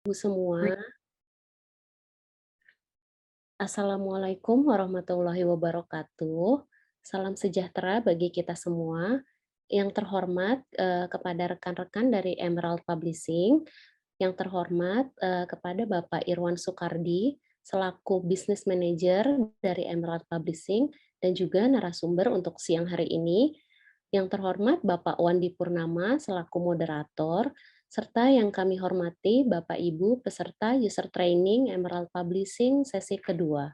Ibu semua, Assalamualaikum warahmatullahi wabarakatuh. Salam sejahtera bagi kita semua. Yang terhormat kepada rekan-rekan dari Emerald Publishing, yang terhormat kepada Bapak Irwan Sukardi selaku Business Manager dari Emerald Publishing dan juga narasumber untuk siang hari ini. Yang terhormat Bapak Wandi Purnama selaku moderator, serta yang kami hormati Bapak Ibu peserta user training Emerald Publishing sesi kedua.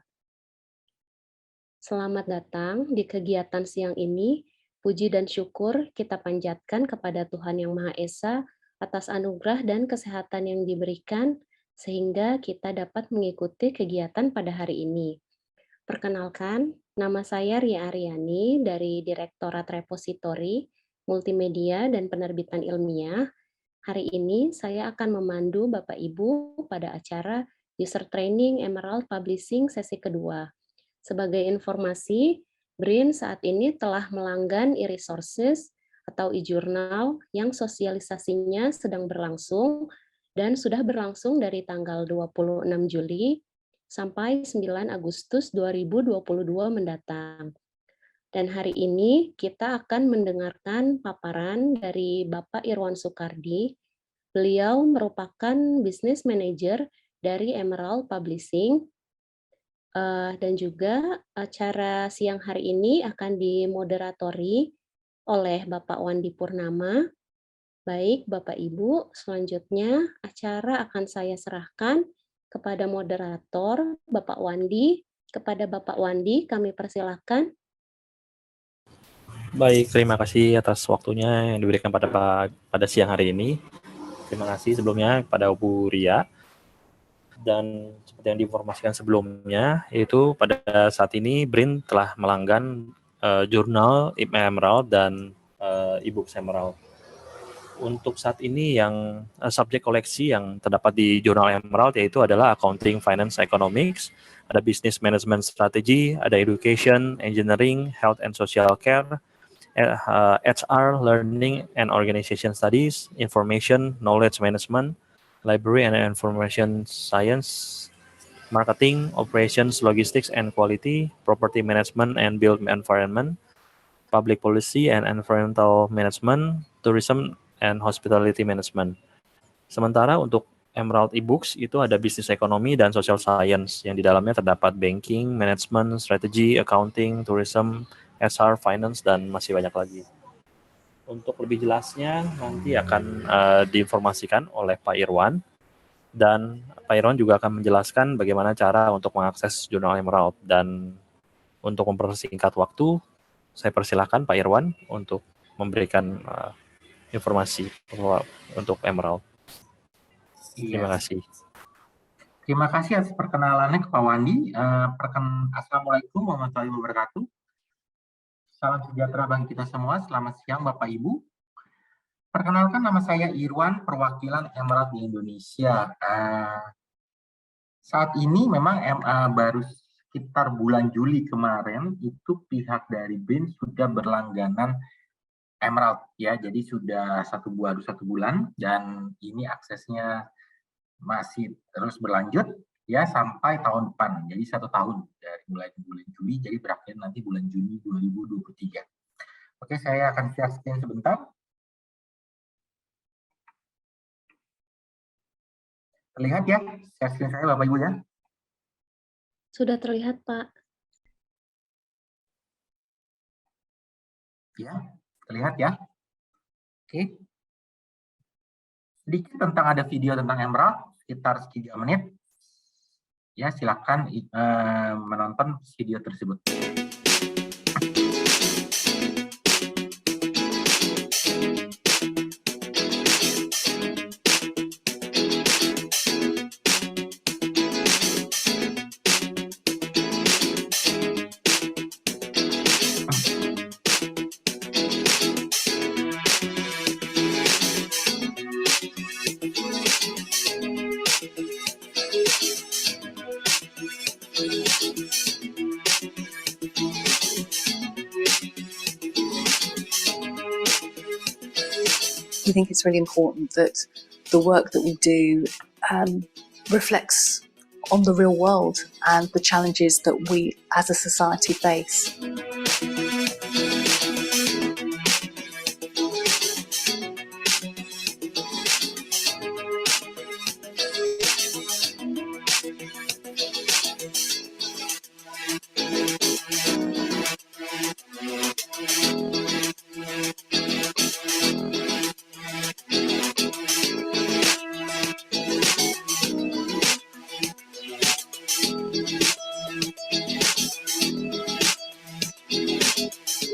Selamat datang di kegiatan siang ini. Puji dan syukur kita panjatkan kepada Tuhan Yang Maha Esa atas anugerah dan kesehatan yang diberikan sehingga kita dapat mengikuti kegiatan pada hari ini. Perkenalkan, nama saya Ria Aryani dari Direktorat Repositori, Multimedia dan Penerbitan Ilmiah. Hari ini saya akan memandu Bapak Ibu pada acara User Training Emerald Publishing sesi kedua. Sebagai informasi, BRIN saat ini telah melanggan e-resources atau e-journal yang sosialisasinya sedang berlangsung dan sudah berlangsung dari tanggal 26 Juli sampai 9 Agustus 2022 mendatang. Dan hari ini kita akan mendengarkan paparan dari Bapak Irwan Sukardi. Beliau merupakan Business Manager dari Emerald Publishing. Dan juga acara siang hari ini akan dimoderatori oleh Bapak Wandi Purnama. Baik, Bapak Ibu, selanjutnya acara akan saya serahkan kepada moderator Bapak Wandi. Kepada Bapak Wandi, kami persilahkan. Baik, terima kasih atas waktunya yang diberikan pada siang hari ini. Terima kasih sebelumnya kepada Bu Ria. Dan seperti yang diinformasikan sebelumnya, yaitu pada saat ini BRIN telah melanggan jurnal Emerald dan e-book Emerald. Untuk saat ini yang subjek koleksi yang terdapat di jurnal Emerald yaitu adalah Accounting, Finance, Economics, ada Business Management Strategy, ada Education, Engineering, Health and Social Care, HR, Learning and Organization Studies, Information, Knowledge Management, Library and Information Science, Marketing, Operations, Logistics and Quality, Property Management and Built Environment, Public Policy and Environmental Management, Tourism and Hospitality Management. Sementara untuk Emerald eBooks itu ada bisnis ekonomi dan social science yang di dalamnya terdapat banking, management, strategy, accounting, tourism, HR, finance, dan masih banyak lagi. Untuk lebih jelasnya nanti akan diinformasikan oleh Pak Irwan, dan Pak Irwan juga akan menjelaskan bagaimana cara untuk mengakses jurnal Emerald. Dan untuk mempersingkat waktu, saya persilahkan Pak Irwan untuk memberikan informasi untuk Emerald. Terima kasih. Terima kasih atas perkenalannya ke Pak Wandi. Assalamualaikum warahmatullahi wabarakatuh. Salam sejahtera bagi kita semua. Selamat siang Bapak Ibu. Perkenalkan, nama saya Irwan, perwakilan Emerald di Indonesia. Saat ini memang baru sekitar bulan Juli kemarin itu pihak dari BRIN sudah berlangganan Emerald ya, jadi sudah satu bulan dan ini aksesnya masih terus berlanjut ya sampai tahun depan, jadi 1 tahun dari mulai bulan Juli jadi berakhir nanti bulan Juni 2023. Oke, saya akan share screen sebentar. Terlihat ya share screen saya Bapak Ibu ya? Sudah terlihat Pak. Ya, terlihat ya. Oke. Sedikit tentang ada video tentang Emerald sekitar 3 menit. Ya, silakan menonton video tersebut. I think it's really important that the work that we do reflects on the real world and the challenges that we as a society face.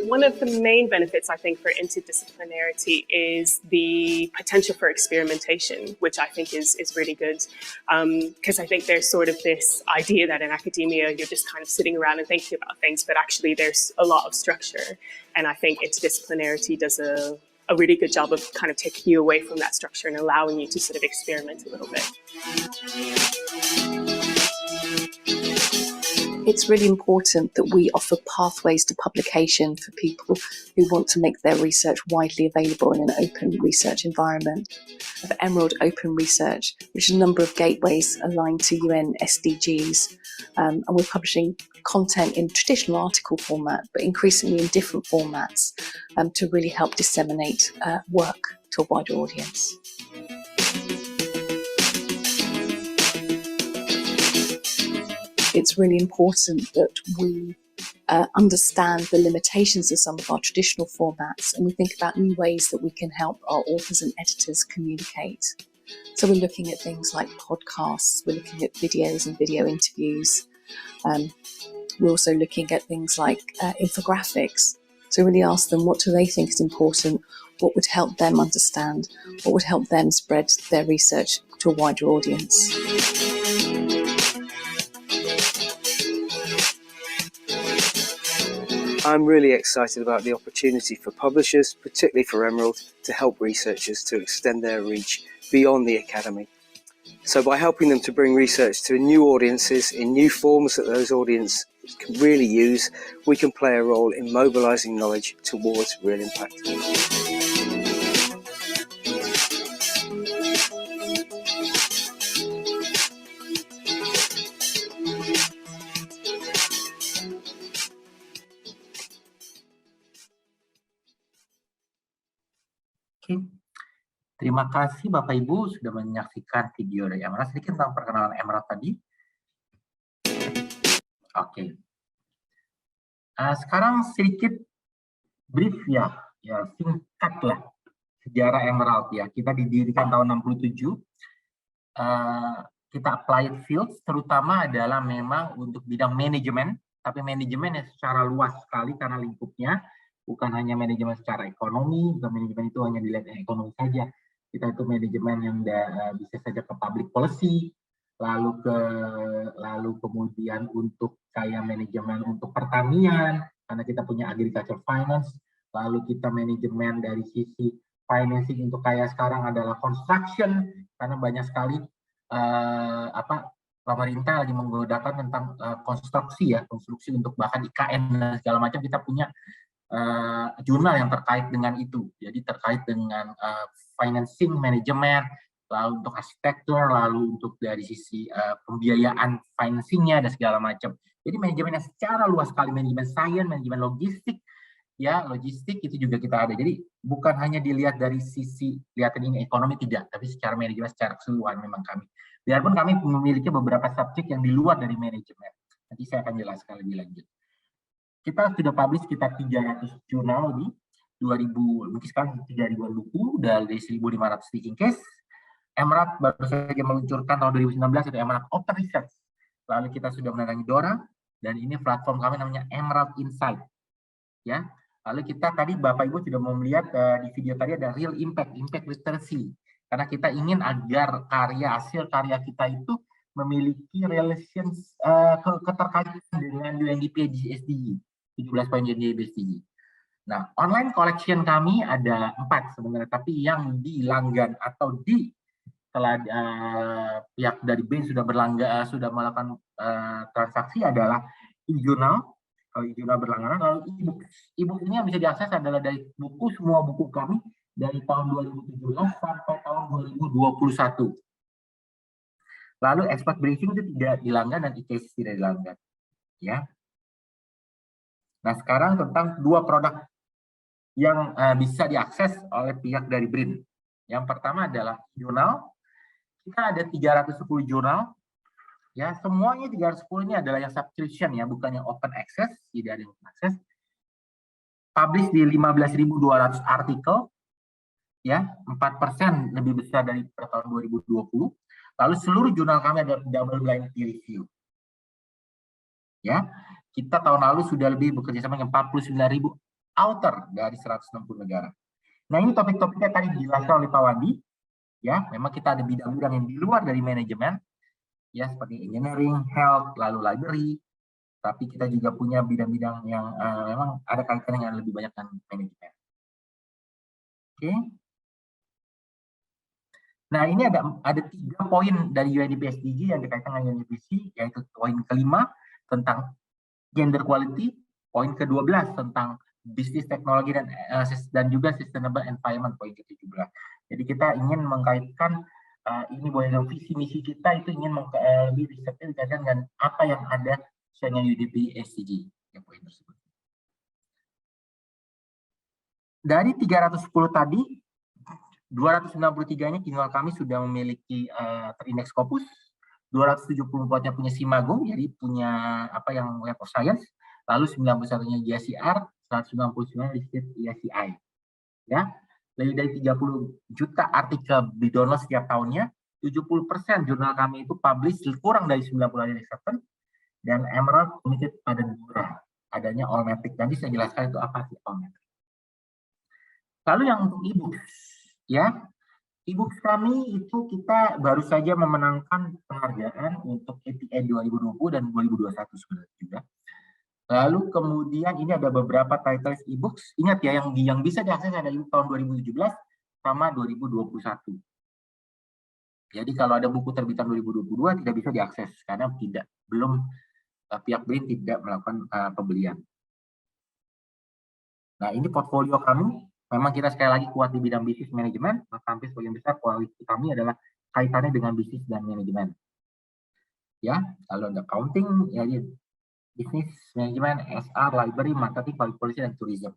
One of the main benefits, I think, for interdisciplinarity is the potential for experimentation, which I think is really good. Because I think there's sort of this idea that in academia, you're just kind of sitting around and thinking about things, but actually there's a lot of structure. And I think interdisciplinarity does a really good job of kind of taking you away from that structure and allowing you to sort of experiment a little bit. It's really important that we offer pathways to publication for people who want to make their research widely available in an open research environment. We have Emerald Open Research, which is a number of gateways aligned to UN SDGs, and we're publishing content in traditional article format, but increasingly in different formats to really help disseminate work to a wider audience. It's really important that we understand the limitations of some of our traditional formats, and we think about new ways that we can help our authors and editors communicate. So we're looking at things like podcasts, we're looking at videos and video interviews. We're also looking at things like infographics. So really ask them, what do they think is important? What would help them understand? What would help them spread their research to a wider audience? I'm really excited about the opportunity for publishers, particularly for Emerald, to help researchers to extend their reach beyond the academy. So by helping them to bring research to new audiences in new forms that those audiences can really use, we can play a role in mobilising knowledge towards real impact. Oke, terima kasih Bapak Ibu sudah menyaksikan video dari Emerald. Sedikit tentang perkenalan Emerald tadi. Oke, sekarang sedikit brief ya singkat lah sejarah Emerald ya. Kita didirikan tahun 67. Kita applied fields terutama adalah memang untuk bidang manajemen, tapi manajemen yang secara luas sekali karena lingkupnya. Bukan hanya manajemen secara ekonomi, bukan manajemen itu hanya dilihat ekonomi saja. Kita itu manajemen yang bisa saja ke public policy, lalu kemudian untuk kayak manajemen untuk pertanian, karena kita punya agriculture finance, lalu kita manajemen dari sisi financing untuk kayak sekarang adalah construction, karena banyak sekali pemerintah lagi menggunakan tentang konstruksi untuk bahkan IKN dan segala macam. Kita punya jurnal yang terkait dengan itu, jadi terkait dengan financing management, lalu untuk arsitektur, lalu untuk dari sisi pembiayaan financingnya dan segala macam. Jadi manajemen yang secara luas sekali, manajemen sains, manajemen logistik, logistik itu juga kita ada. Jadi bukan hanya dilihat dari sisi lihatin ini ekonomi, tidak, tapi secara manajemen secara keseluruhan memang kami. Biarpun kami memiliki beberapa subjek yang di luar dari manajemen. Nanti saya akan jelaskan lebih lanjut. Kita sudah publish sekitar 300 jurnal di 2000, mungkin sekarang 3.000 buku dari 1.500 teaching case. Emerald baru saja meluncurkan tahun 2019 itu Emerald Open Research. Lalu kita sudah menandangi Dora, dan ini platform kami namanya Emerald Insight. Ya, lalu kita tadi Bapak Ibu sudah mau melihat di video tadi ada real impact literacy. Karena kita ingin agar hasil karya kita itu memiliki relations keterkaitan dengan UNDP SDG. 17 poin UNDP SDG. Nah, online collection kami ada 4 sebenarnya, tapi yang dilanggan atau pihak dari BEN sudah melakukan transaksi adalah e-journal. Kalau e-journal berlangganan, lalu e-book. E-book ini yang bisa diakses adalah dari semua buku kami dari tahun 2017 sampai tahun 2021. Lalu expert briefing itu tidak dilanggar dan e-cases tidak dilanggar. Ya. Nah, sekarang tentang dua produk yang bisa diakses oleh pihak dari BRIN. Yang pertama adalah jurnal. Kita ada 310 jurnal. Ya, semuanya 310 ini adalah yang subscription ya, bukan yang open access, tidak ada yang open access. Publish di 15.200 artikel. Ya, 4% lebih besar dari tahun 2020. Lalu seluruh jurnal kami ada double blind peer review. Ya, kita tahun lalu sudah lebih bekerja sama dengan 49.000 author dari 160 negara. Nah, ini topik-topiknya tadi dijelaskan oleh Pak Wandi. Ya, memang kita ada bidang-bidang yang di luar dari manajemen, ya seperti engineering, health, lalu library. Tapi kita juga punya bidang-bidang yang memang ada kaitan yang lebih banyak dengan manajemen. Oke. Nah, ini ada 3 poin dari UNDP SDG yang dikaitkan dengan UNDP, yaitu poin kelima tentang gender quality, poin ke-12 tentang bisnis teknologi dan juga sustainable environment, poin ke-17. Jadi kita ingin mengkaitkan ini boleh visi misi kita itu ingin lebih risetnya dikaitkan dengan apa yang ada dengan UNDP SDG. Ya, poin tersebut. Dari 310 tadi, 293 ini jurnal kami sudah memiliki terindeks Scopus, 274-nya punya Simago, jadi punya apa yang Web of Science, lalu 91-nya JCR, 199 listed ESCI. Ya, lebih dari 30 juta artikel di-download setiap tahunnya, 70% jurnal kami itu publish kurang dari 90 hari acceptance, dan Emerald committed pada dua, adanya Allmatic. Nanti saya jelaskan itu apa sih Allmatic. Lalu yang untuk e-books, ya, e-books kami itu kita baru saja memenangkan penghargaan untuk APA 2020 dan 2021 sebenarnya juga. Lalu kemudian ini ada beberapa titles e-books. Ingat ya, yang bisa diakses ada di tahun 2017 sama 2021. Jadi kalau ada buku terbitan 2022 tidak bisa diakses karena belum pihak BRIN tidak melakukan pembelian. Nah, ini portfolio kami. Memang kita sekali lagi kuat di bidang bisnis manajemen, maka hampir sebagian besar kualitas kami adalah kaitannya dengan bisnis dan manajemen. Ya, lalu ada accounting, ya, bisnis manajemen, SR, library, marketing, public policy, dan tourism.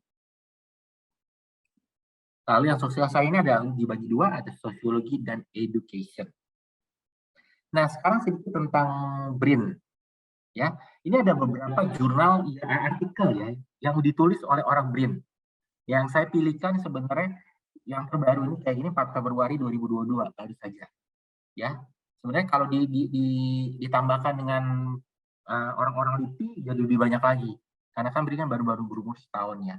Lalu yang sosial saya ini ada dibagi dua, ada sosiologi dan education. Nah, sekarang sedikit tentang BRIN. Ya, ini ada beberapa jurnal artikel ya yang ditulis oleh orang BRIN. Yang saya pilihkan sebenarnya yang terbaru ini kayak gini 4 Februari 2022 baru saja. Ya, sebenarnya kalau ditambahkan dengan orang-orang LIPI jadi lebih banyak lagi. Karena kan BRIN baru-baru berumur setahun ya.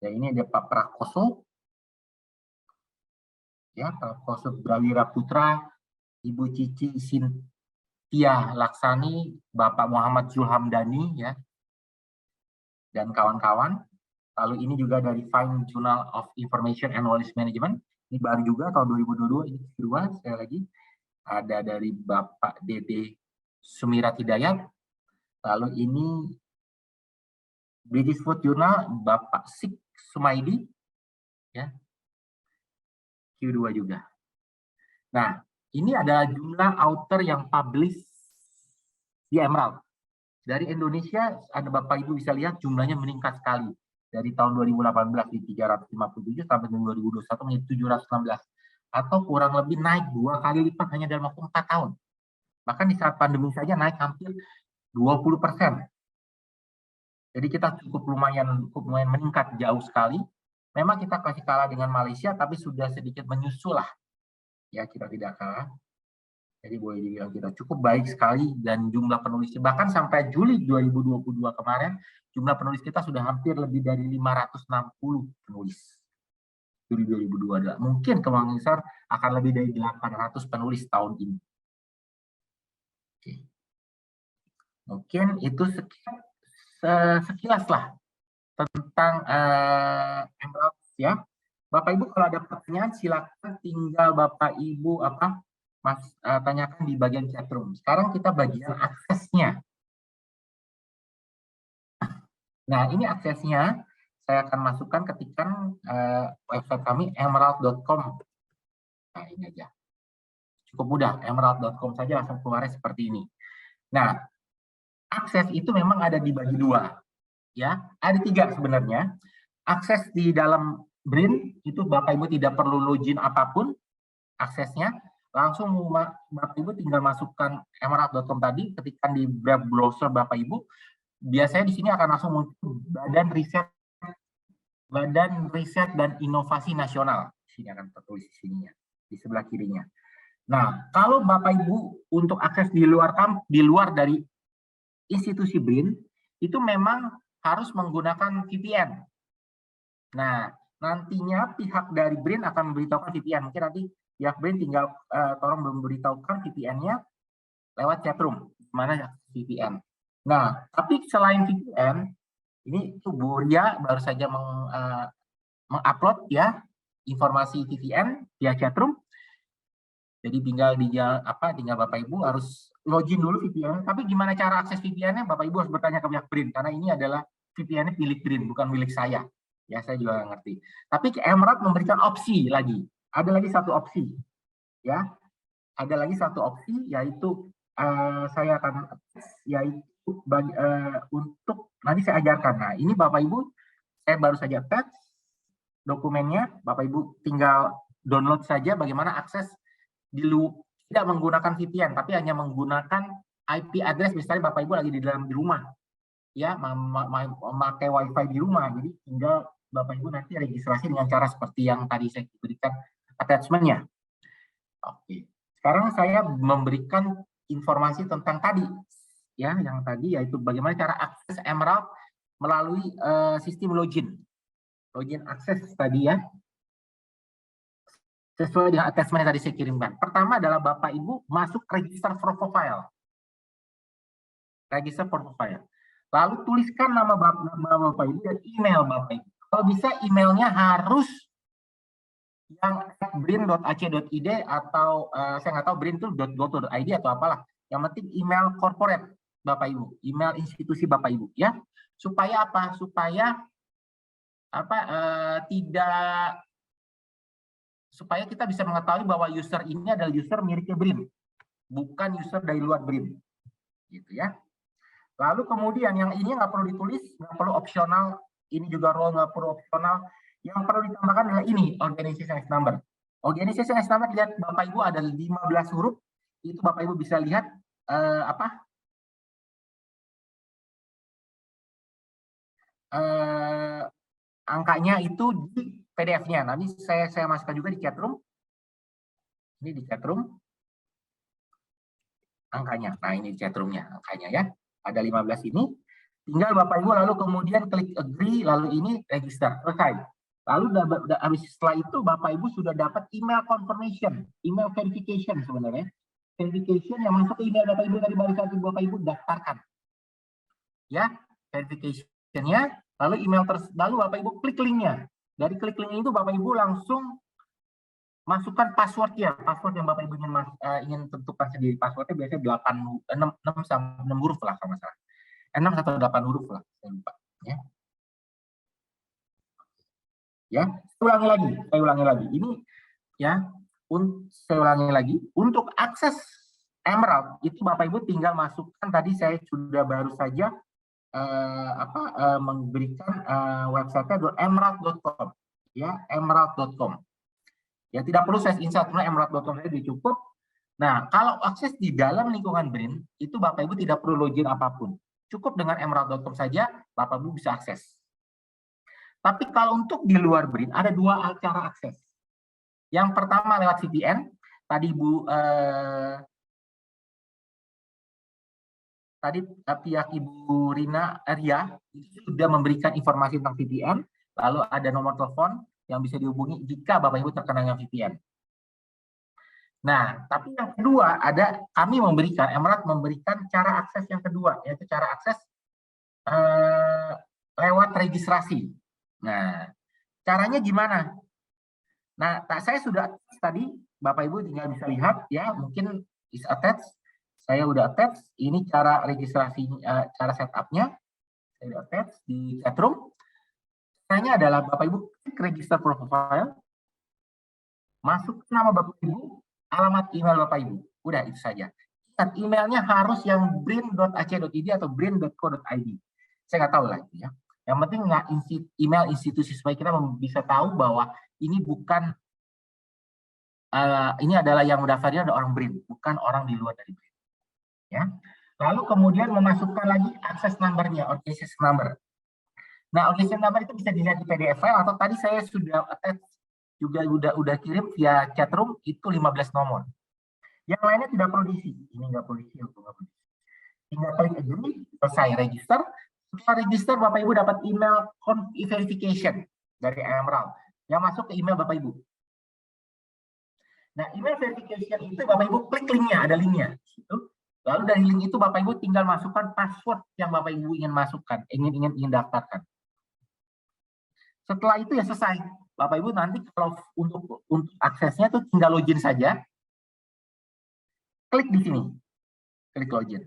Ya, ini ada Pak Prakoso, ya Pak Prakoso Brawira Putra, Ibu Cici Sintia Laksani, Bapak Muhammad Zulhamdani, ya, dan kawan-kawan. Lalu ini juga dari Fine Journal of Information and Knowledge Management. Ini baru juga tahun 2022, ini kedua sekali lagi. Ada dari Bapak Dede Sumirat Hidayat. Lalu ini British Food Journal, Bapak Sik Sumaidi. Ya. Q2 juga. Nah, ini adalah jumlah author yang publish di Emerald. Dari Indonesia, ada Bapak Ibu bisa lihat jumlahnya meningkat sekali. Dari tahun 2018 di 357 sampai 2021 menjadi 716. Atau kurang lebih naik 2 kali lipat hanya dalam waktu 4 tahun. Bahkan di saat pandemi saja naik hampir 20%. Jadi kita cukup lumayan meningkat jauh sekali. Memang kita masih kalah dengan Malaysia, tapi sudah sedikit menyusul lah. Ya, kita tidak kalah. Jadi boleh dibilang kita cukup baik sekali dan jumlah penulisnya bahkan sampai Juli 2022 kemarin jumlah penulis kita sudah hampir lebih dari 560 penulis. Juli 2022 mungkin kemungkinan besar akan lebih dari 800 penulis tahun ini. Oke. Mungkin itu sekilas lah tentang Emerald ya. Bapak Ibu kalau ada pertanyaan silakan tinggal Bapak Ibu tanyakan di bagian chatroom. Sekarang kita bagian aksesnya. Nah, ini aksesnya saya akan masukkan ketikkan website kami emerald.com. Nah, ini aja. Cukup mudah, emerald.com saja langsung keluarnya seperti ini. Nah, akses itu memang ada dibagi dua, ya. Ada 3 sebenarnya. Akses di dalam BRIN itu Bapak Ibu tidak perlu login apapun aksesnya, langsung Bapak Ibu tinggal masukkan emerald.com tadi, ketikkan di web browser Bapak Ibu. Biasanya di sini akan langsung muncul Badan Riset dan Inovasi Nasional. Di sini akan tertulis di sininya, di sebelah kirinya. Nah, kalau Bapak Ibu untuk akses di luar dari institusi BRIN, itu memang harus menggunakan VPN. Nah, nantinya pihak dari BRIN akan memberitahukan VPN. Mungkin nanti pihak BRIN tinggal tolong memberitahukan VPN-nya lewat chatroom, mana VPN. Nah, tapi selain VPN, ini Bu Ria baru saja mengupload ya informasi VPN via chatroom. Jadi tinggal Bapak Ibu harus login dulu VPN. Tapi gimana cara akses VPN-nya? Bapak Ibu harus bertanya ke pihak BRIN karena ini adalah VPN-nya milik BRIN, bukan milik saya. Ya, saya juga ngerti. Tapi Emerald memberikan opsi lagi. Ada lagi satu opsi. Ya. Ada lagi satu opsi yaitu saya akan untuk nanti saya ajarkan. Nah, ini Bapak Ibu saya baru saja attach dokumennya. Bapak Ibu tinggal download saja bagaimana akses tidak menggunakan VPN, tapi hanya menggunakan IP address. Misalnya Bapak Ibu lagi di rumah, ya, memakai WiFi di rumah. Jadi tinggal Bapak Ibu nanti registrasi dengan cara seperti yang tadi saya berikan attachment-nya. Oke. Sekarang saya memberikan informasi tentang tadi, ya, yang tadi yaitu bagaimana cara akses Emerald melalui sistem login akses tadi ya. Sesuai dengan attachment yang tadi saya kirimkan. Pertama adalah Bapak Ibu masuk register for profile. Register for profile. Lalu tuliskan nama Bapak Ibu dan email Bapak Ibu. Kalau bisa emailnya harus yang brin.ac.id atau saya nggak tahu brin itu .go.id atau apalah. Yang penting email corporate Bapak Ibu, email institusi Bapak Ibu ya. Supaya apa? Supaya kita bisa mengetahui bahwa user ini adalah user miliknya BRIN, bukan user dari luar BRIN, gitu ya. Lalu kemudian yang ini nggak perlu ditulis, nggak perlu opsional, ini juga role nggak perlu opsional. Yang perlu ditambahkan adalah ini organization as number. Organization as number, lihat Bapak Ibu ada 15 huruf, itu Bapak Ibu bisa lihat angkanya itu di PDF-nya. Nanti saya masukkan juga di chatroom. Ini di chatroom. Angkanya. Nah, ini chatroomnya angkanya ya. Ada 15 ini. Tinggal Bapak Ibu lalu kemudian klik agree, lalu ini register. Selesai. Lalu habis setelah itu Bapak Ibu sudah dapat email confirmation, email verification sebenarnya. Verification yang masuk ke email Bapak Ibu dari baru saja Bapak Ibu daftarkan. Ya, verification-nya. Lalu lalu Bapak Ibu klik linknya. Dari klik link itu Bapak Ibu langsung masukkan passwordnya. Password yang Bapak Ibu ingin tentukan sendiri. Passwordnya biasanya 6 huruf lah kalau nggak salah. 6 atau 8 huruf lah, saya lupa. Ya, saya ulangi lagi. Ini ya, saya ulangi lagi. Untuk akses Emerald itu Bapak Ibu tinggal masukkan tadi saya sudah baru saja memberikan website-nya emerald.com ya, emerald.com ya, tidak perlu saya insert, emerald.com saja cukup. Nah, kalau akses di dalam lingkungan BRIN itu Bapak Ibu tidak perlu login apapun, cukup dengan emerald.com saja Bapak Ibu bisa akses. Tapi kalau untuk di luar BRIN ada 2 cara akses. Yang pertama lewat VPN, tadi pihak Ibu Ria sudah memberikan informasi tentang VPN, lalu ada nomor telepon yang bisa dihubungi jika Bapak Ibu terkena dengan VPN. Nah, tapi yang kedua Emerald memberikan cara akses yang kedua, yaitu cara akses lewat registrasi. Nah, caranya gimana? Nah, saya sudah tadi, Bapak Ibu tinggal bisa lihat ya, mungkin is attached. Saya udah attach, ini cara registrasi, cara setupnya, saya udah attach di chatroom. Caranya adalah Bapak Ibu klik register profile, masuk nama Bapak Ibu, alamat email Bapak Ibu. Udah itu saja. Ingat, emailnya harus yang brin.ac.id atau brin.co.id. Saya nggak tahu lah itu ya. Yang penting nggak email institusi supaya kita bisa tahu bahwa ini bukan ini adalah yang mendaftarnya ada orang BRIN, bukan orang di luar dari BRIN. Ya. Lalu kemudian memasukkan lagi akses number-nya, organization number. Nah, organization number itu bisa dilihat di PDF file atau tadi saya sudah attach juga udah kirim via chatroom itu 15 nomor. Yang lainnya tidak perlu diisi. Ini nggak perlu diisi, tinggal klik agree, selesai register. Setelah register, Bapak Ibu dapat email verification dari Emerald yang masuk ke email Bapak Ibu. Nah, email verification itu Bapak Ibu klik linknya, ada linknya. Lalu dari link itu Bapak Ibu tinggal masukkan password yang Bapak Ibu ingin masukkan, ingin daftarkan. Setelah itu ya selesai. Bapak Ibu nanti kalau untuk aksesnya itu tinggal login saja. Klik di sini. Klik login.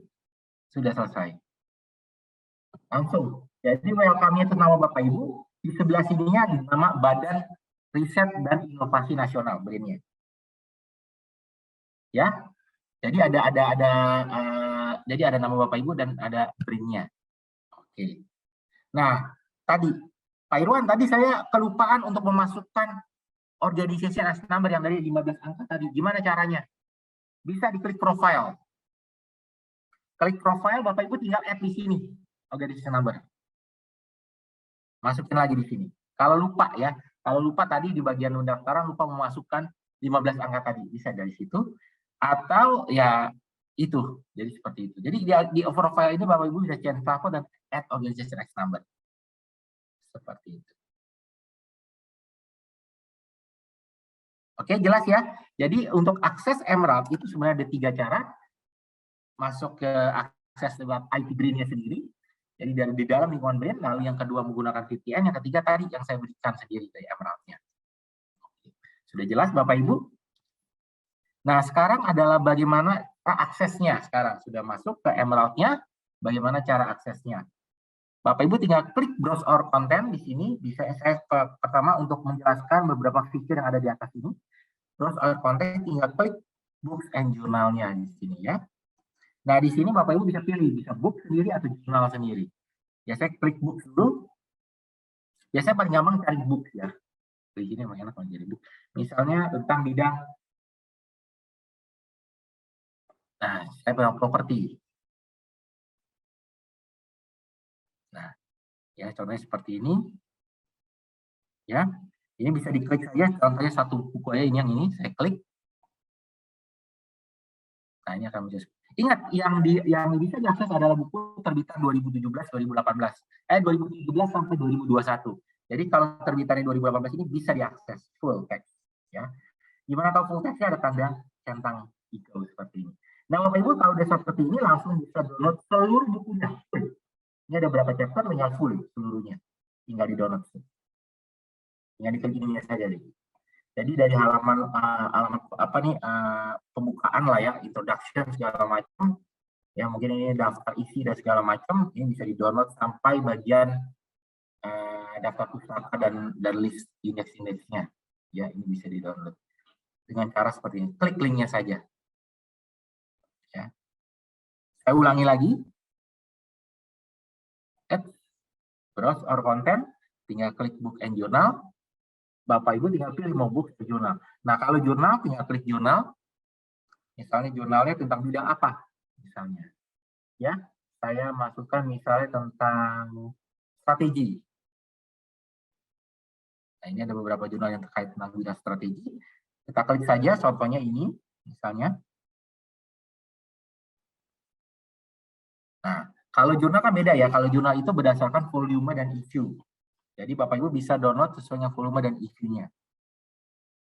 Sudah selesai. Langsung. Jadi welcome-nya itu nama Bapak Ibu, di sebelah sininya nama Badan Riset dan Inovasi Nasional BRIN-nya. Ya. Jadi ada nama Bapak Ibu dan ada BRIN-nya. Oke. Nah, tadi Pak Irwan, tadi saya kelupaan untuk memasukkan organization as number yang dari 15 angka tadi. Gimana caranya? Bisa diklik profile. Klik profile, Bapak Ibu tinggal add di sini organization number. Masukin lagi di sini. Kalau lupa ya, kalau lupa tadi di bagian pendaftaran lupa memasukkan 15 angka tadi, bisa dari situ. Atau ya itu, jadi seperti itu. Jadi di profile ini Bapak Ibu bisa change password dan add organization as number. Seperti itu. Oke, jelas ya. Jadi untuk akses Emerald itu sebenarnya ada 3 cara. Masuk ke akses lewat IP BRIN-nya sendiri. Jadi di dalam lingkungan BRIN. Lalu yang kedua menggunakan VPN. Yang ketiga tadi yang saya berikan sendiri dari Emerald-nya. Sudah jelas Bapak Ibu? Nah, sekarang adalah bagaimana aksesnya. Sekarang sudah masuk ke Emerald-nya. Bagaimana cara aksesnya? Bapak Ibu tinggal klik browse our content di sini. Bisa saya pertama untuk menjelaskan beberapa fitur yang ada di atas ini. Browse our content tinggal klik books and journal-nya di sini ya. Nah, di sini Bapak Ibu bisa pilih, bisa book sendiri atau jurnal sendiri. Ya, saya klik books dulu. Ya, saya paling gampang cari books ya. Di sini memang enak mencari book. Misalnya tentang bidang saya bilang properti. Nah, ya contohnya seperti ini. Ya, ini bisa diklik saja. Contohnya satu buku aja ini yang ini saya klik. Nah, ini akan muncul. Ingat, yang bisa diakses adalah buku terbitan 2017-2018. 2017 sampai 2021. Jadi kalau terbitannya 2018 ini bisa diakses full text. Ya, gimana tahu full textnya ada tanda centang hijau seperti ini. Nah, Bapak Ibu kalau udah seperti ini langsung bisa download seluruh bukunya. Ini ada berapa chapter tinggal full seluruhnya. Tinggal di-download. Tinggal diklik ininya saja deh. Jadi dari halaman pembukaan lah ya, introduction segala macam. Ya mungkin ini daftar isi dan segala macam, ini bisa di-download sampai bagian daftar pustaka dan list indeks-indeksnya. Ya, ini bisa di-download. Dengan cara seperti ini. Klik linknya saja. Ya. Saya ulangi lagi. Browse our content, tinggal klik book and journal. Bapak Ibu tinggal pilih mau book atau jurnal. Nah, kalau jurnal tinggal klik jurnal. Misalnya jurnalnya tentang bidang apa? Misalnya. Ya, saya masukkan misalnya tentang strategi. Nah, ini ada beberapa jurnal yang terkait tentang bidang strategi. Kita klik saja, contohnya ini, misalnya. Nah, kalau jurnal kan beda ya. Kalau jurnal itu berdasarkan volume dan issue. Jadi Bapak Ibu bisa download sesuai dengan volume dan issue-nya.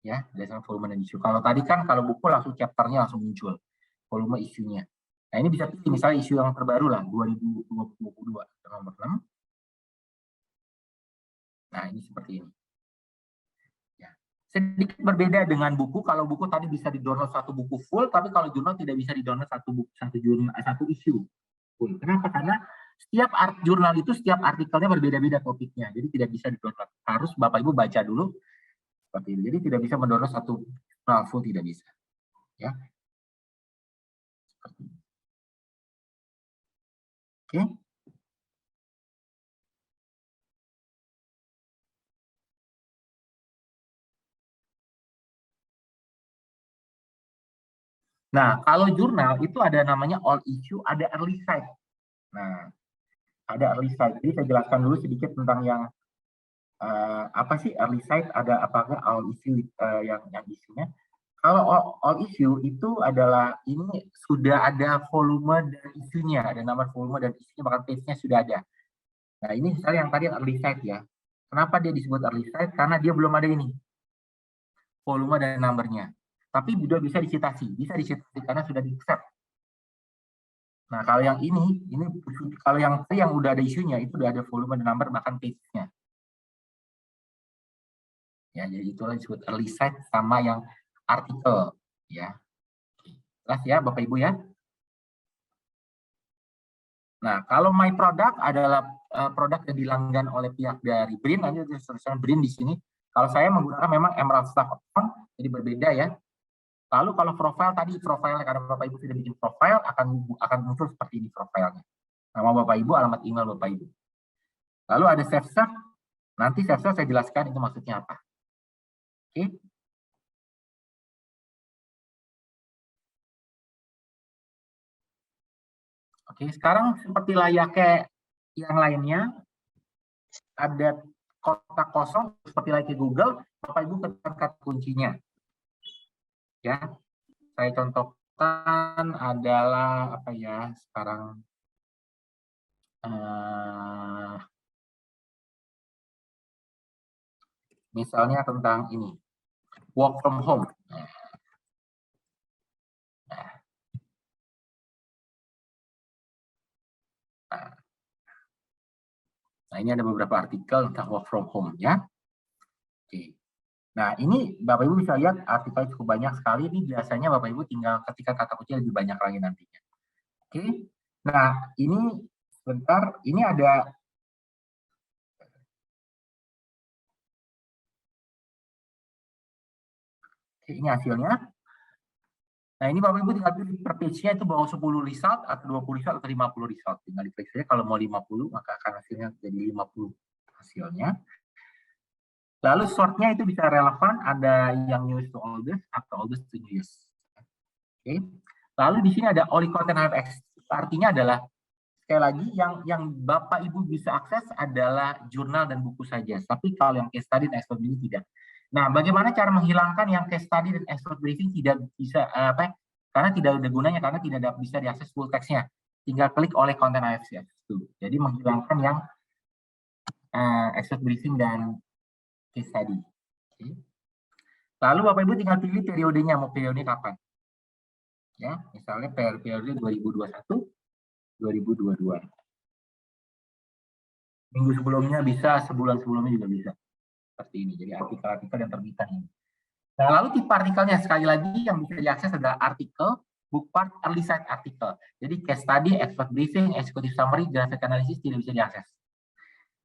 Ya, berdasarkan volume dan issue. Kalau tadi kan kalau buku langsung chapter-nya langsung muncul. Volume issue-nya. Nah, ini bisa pilih misalnya isu yang terbaru lah, 2022 nomor 6. Nah, ini seperti ini. Ya. Sedikit berbeda dengan buku. Kalau buku tadi bisa di-download satu buku full, tapi kalau jurnal tidak bisa di-download satu isu full. Kenapa? Karena setiap jurnal itu setiap artikelnya berbeda-beda topiknya, jadi tidak bisa di-download. Harus Bapak Ibu baca dulu seperti ini. Jadi tidak bisa mendownload satu jurnal full, tidak bisa. Ya. Seperti ini. Oke. Nah, kalau jurnal itu ada namanya all issue, ada early site. Nah, ada early site. Jadi saya jelaskan dulu sedikit tentang yang apa sih early site, ada apakah all issue yang isinya. Kalau all issue itu adalah ini sudah ada volume dan isunya, ada nama volume dan isunya, bahkan page-nya sudah ada. Nah, ini misalnya yang tadi early site ya. Kenapa dia disebut early site? Karena dia belum ada ini volume dan numbernya. Tapi sudah bisa dicitasi karena sudah di-accept. Nah, kalau yang ini kalau yang udah ada isunya itu udah ada volume dan number bahkan page-nya. Ya, jadi itulah disebut early site sama yang artikel ya. Jelas ya Bapak Ibu ya. Nah, kalau my product adalah produk yang dilanggan oleh pihak dari BRIN, nanti tulisan BRIN di sini. Kalau saya menggunakan memang Emerald Staff Account, jadi berbeda ya. Lalu kalau profile tadi, profile karena Bapak Ibu sudah bikin profile akan muncul seperti ini profilnya. Nama Bapak Ibu, alamat email Bapak Ibu. Lalu ada save serve. Nanti save serve saya jelaskan itu maksudnya apa. Oke. Oke, sekarang seperti layaknya yang lainnya, ada kotak kosong seperti layaknya Google, Bapak Ibu ketikkan kata kuncinya. Ya, saya contohkan adalah apa ya sekarang misalnya tentang ini work from home. Nah, ini ada beberapa artikel tentang work from home ya. Oke. Nah, ini Bapak Ibu bisa lihat artikel cukup banyak sekali. Ini biasanya Bapak Ibu tinggal ketika kata kunci lebih banyak lagi nantinya. Oke. Nah, ini sebentar, ini ada ini hasilnya. Nah, ini Bapak Ibu tinggal pilih per page-nya itu bawa 10 result atau 20 result atau 50 result. Tinggal diklik saja, kalau mau 50 maka akan hasilnya jadi 50 hasilnya. Lalu sortnya itu bisa relevan, ada yang newest to oldest atau oldest to newest. Oke. Lalu di sini ada only content have access. Artinya adalah sekali lagi yang Bapak Ibu bisa akses adalah jurnal dan buku saja. Tapi kalau yang case study dan expert briefing tidak. Nah, bagaimana cara menghilangkan yang case study dan expert briefing tidak bisa karena tidak ada gunanya, karena tidak bisa diakses full text-nya. Tinggal klik oleh content access. Jadi menghilangkan yang expert briefing dan case study. Oke. Lalu Bapak Ibu tinggal pilih periodenya, mau periode kapan. Ya, misalnya periode 2021, 2022. Minggu sebelumnya bisa, sebulan sebelumnya juga bisa. Seperti ini, jadi artikel-artikel yang terbitan ini. Nah, lalu tipe artikelnya sekali lagi yang bisa diakses adalah artikel, book part, early site artikel. Jadi case study, expert briefing, executive summary, graphic analysis tidak bisa diakses.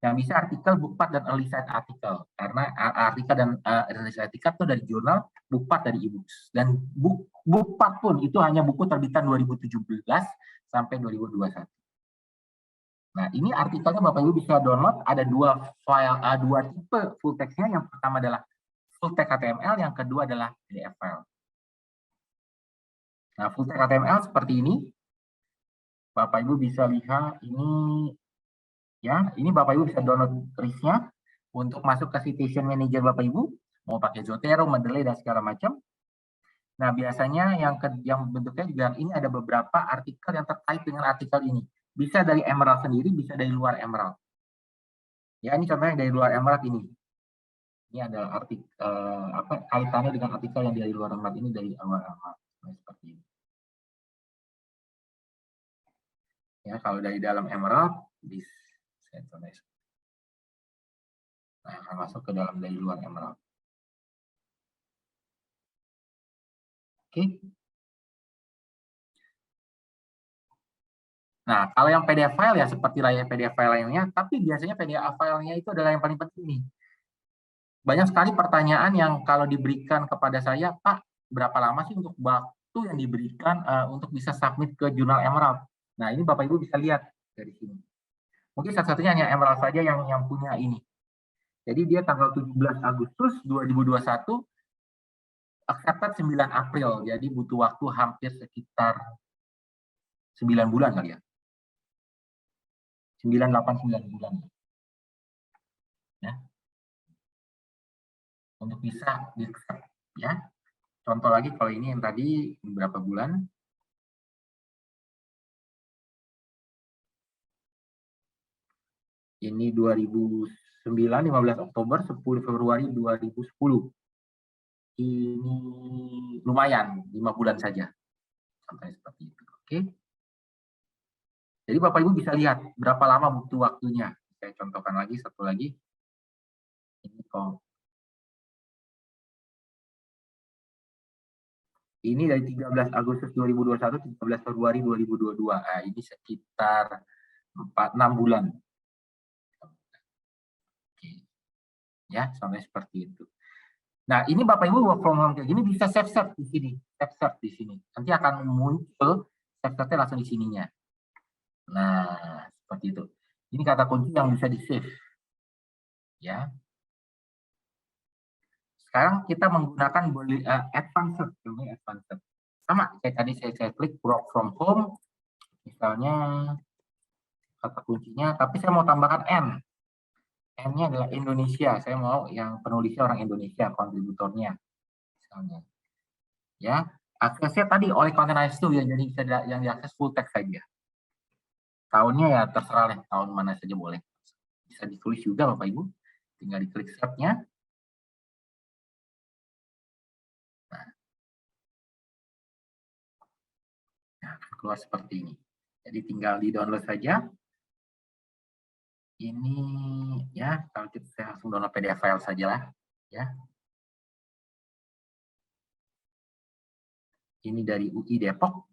Yang bisa artikel, book part, dan early site artikel. Karena artikel dan early site artikel itu dari jurnal, book part dari e-books. Dan book part pun itu hanya buku terbitan 2017 sampai 2021. Nah, ini artikelnya Bapak Ibu bisa download, ada dua file, dua tipe full text-nya. Yang pertama adalah full text HTML, yang kedua adalah PDF file. Nah, full text HTML seperti ini. Bapak Ibu bisa lihat ini. Ya, ini Bapak Ibu bisa download list-nya untuk masuk ke citation manager Bapak Ibu, mau pakai Zotero, Mendeley dan segala macam. Nah, biasanya yang bentuknya juga ini ada beberapa artikel yang terkait dengan artikel ini. Bisa dari Emerald sendiri, bisa dari luar Emerald. Ya, ini contohnya dari luar Emerald ini. Ini adalah artikel kaitannya dengan artikel yang dari luar Emerald ini dari luar Emerald. Nah, seperti ini. Ya, kalau dari dalam Emerald bisa. Nah, akan masuk ke dalam dari luar Emerald. Oke. Nah, kalau yang PDF file ya seperti layar PDF file lainnya, tapi biasanya PDF filenya itu adalah yang paling penting nih. Banyak sekali pertanyaan yang kalau diberikan kepada saya, Pak, berapa lama sih untuk yang diberikan untuk bisa submit ke jurnal Emerald. Nah, ini Bapak Ibu bisa lihat dari sini. Mungkin satu-satunya hanya Emerald saja yang punya ini. Jadi dia tanggal 17 Agustus 2021, accepted 9 April. Jadi butuh waktu hampir sekitar 9 bulan kali ya. 9 bulan. Ya. Untuk bisa di-accept, ya. Contoh lagi kalau ini yang tadi berapa bulan? Ini 2009, 15 Oktober, 10 Februari 2010. Ini lumayan, 5 bulan saja. Sampai seperti itu. Oke. Jadi Bapak Ibu bisa lihat berapa lama butuh waktunya. Saya contohkan lagi, satu lagi. Ini kok. Ini dari 13 Agustus 2021, 13 Februari 2022. Nah, ini sekitar 6 bulan. Oke. Ya, sampai seperti itu. Nah, ini Bapak Ibu work from home kayak gini bisa save search di sini, save search di sini. Nanti akan muncul save search-nya langsung di sininya. Nah, seperti itu. Ini kata kunci yang bisa di-save. Ya. Sekarang kita menggunakan advanced search, ini advanced search. Sama kayak tadi saya klik work from home, misalnya kata kuncinya, tapi saya mau tambahkan N. N-nya adalah Indonesia. Saya mau yang penulisnya orang Indonesia, kontributornya. Misalnya. Ya, aksesnya tadi oleh Containerize itu ya, jadi bisa yang diakses full text saja. Tahunnya ya terserah lah, tahun mana saja boleh. Bisa ditulis juga Bapak Ibu. Tinggal diklik search-nya. Nah, keluar seperti ini. Jadi tinggal di-download saja. Ini ya, kalau saya langsung download PDF file saja lah, ya. Ini dari UI Depok.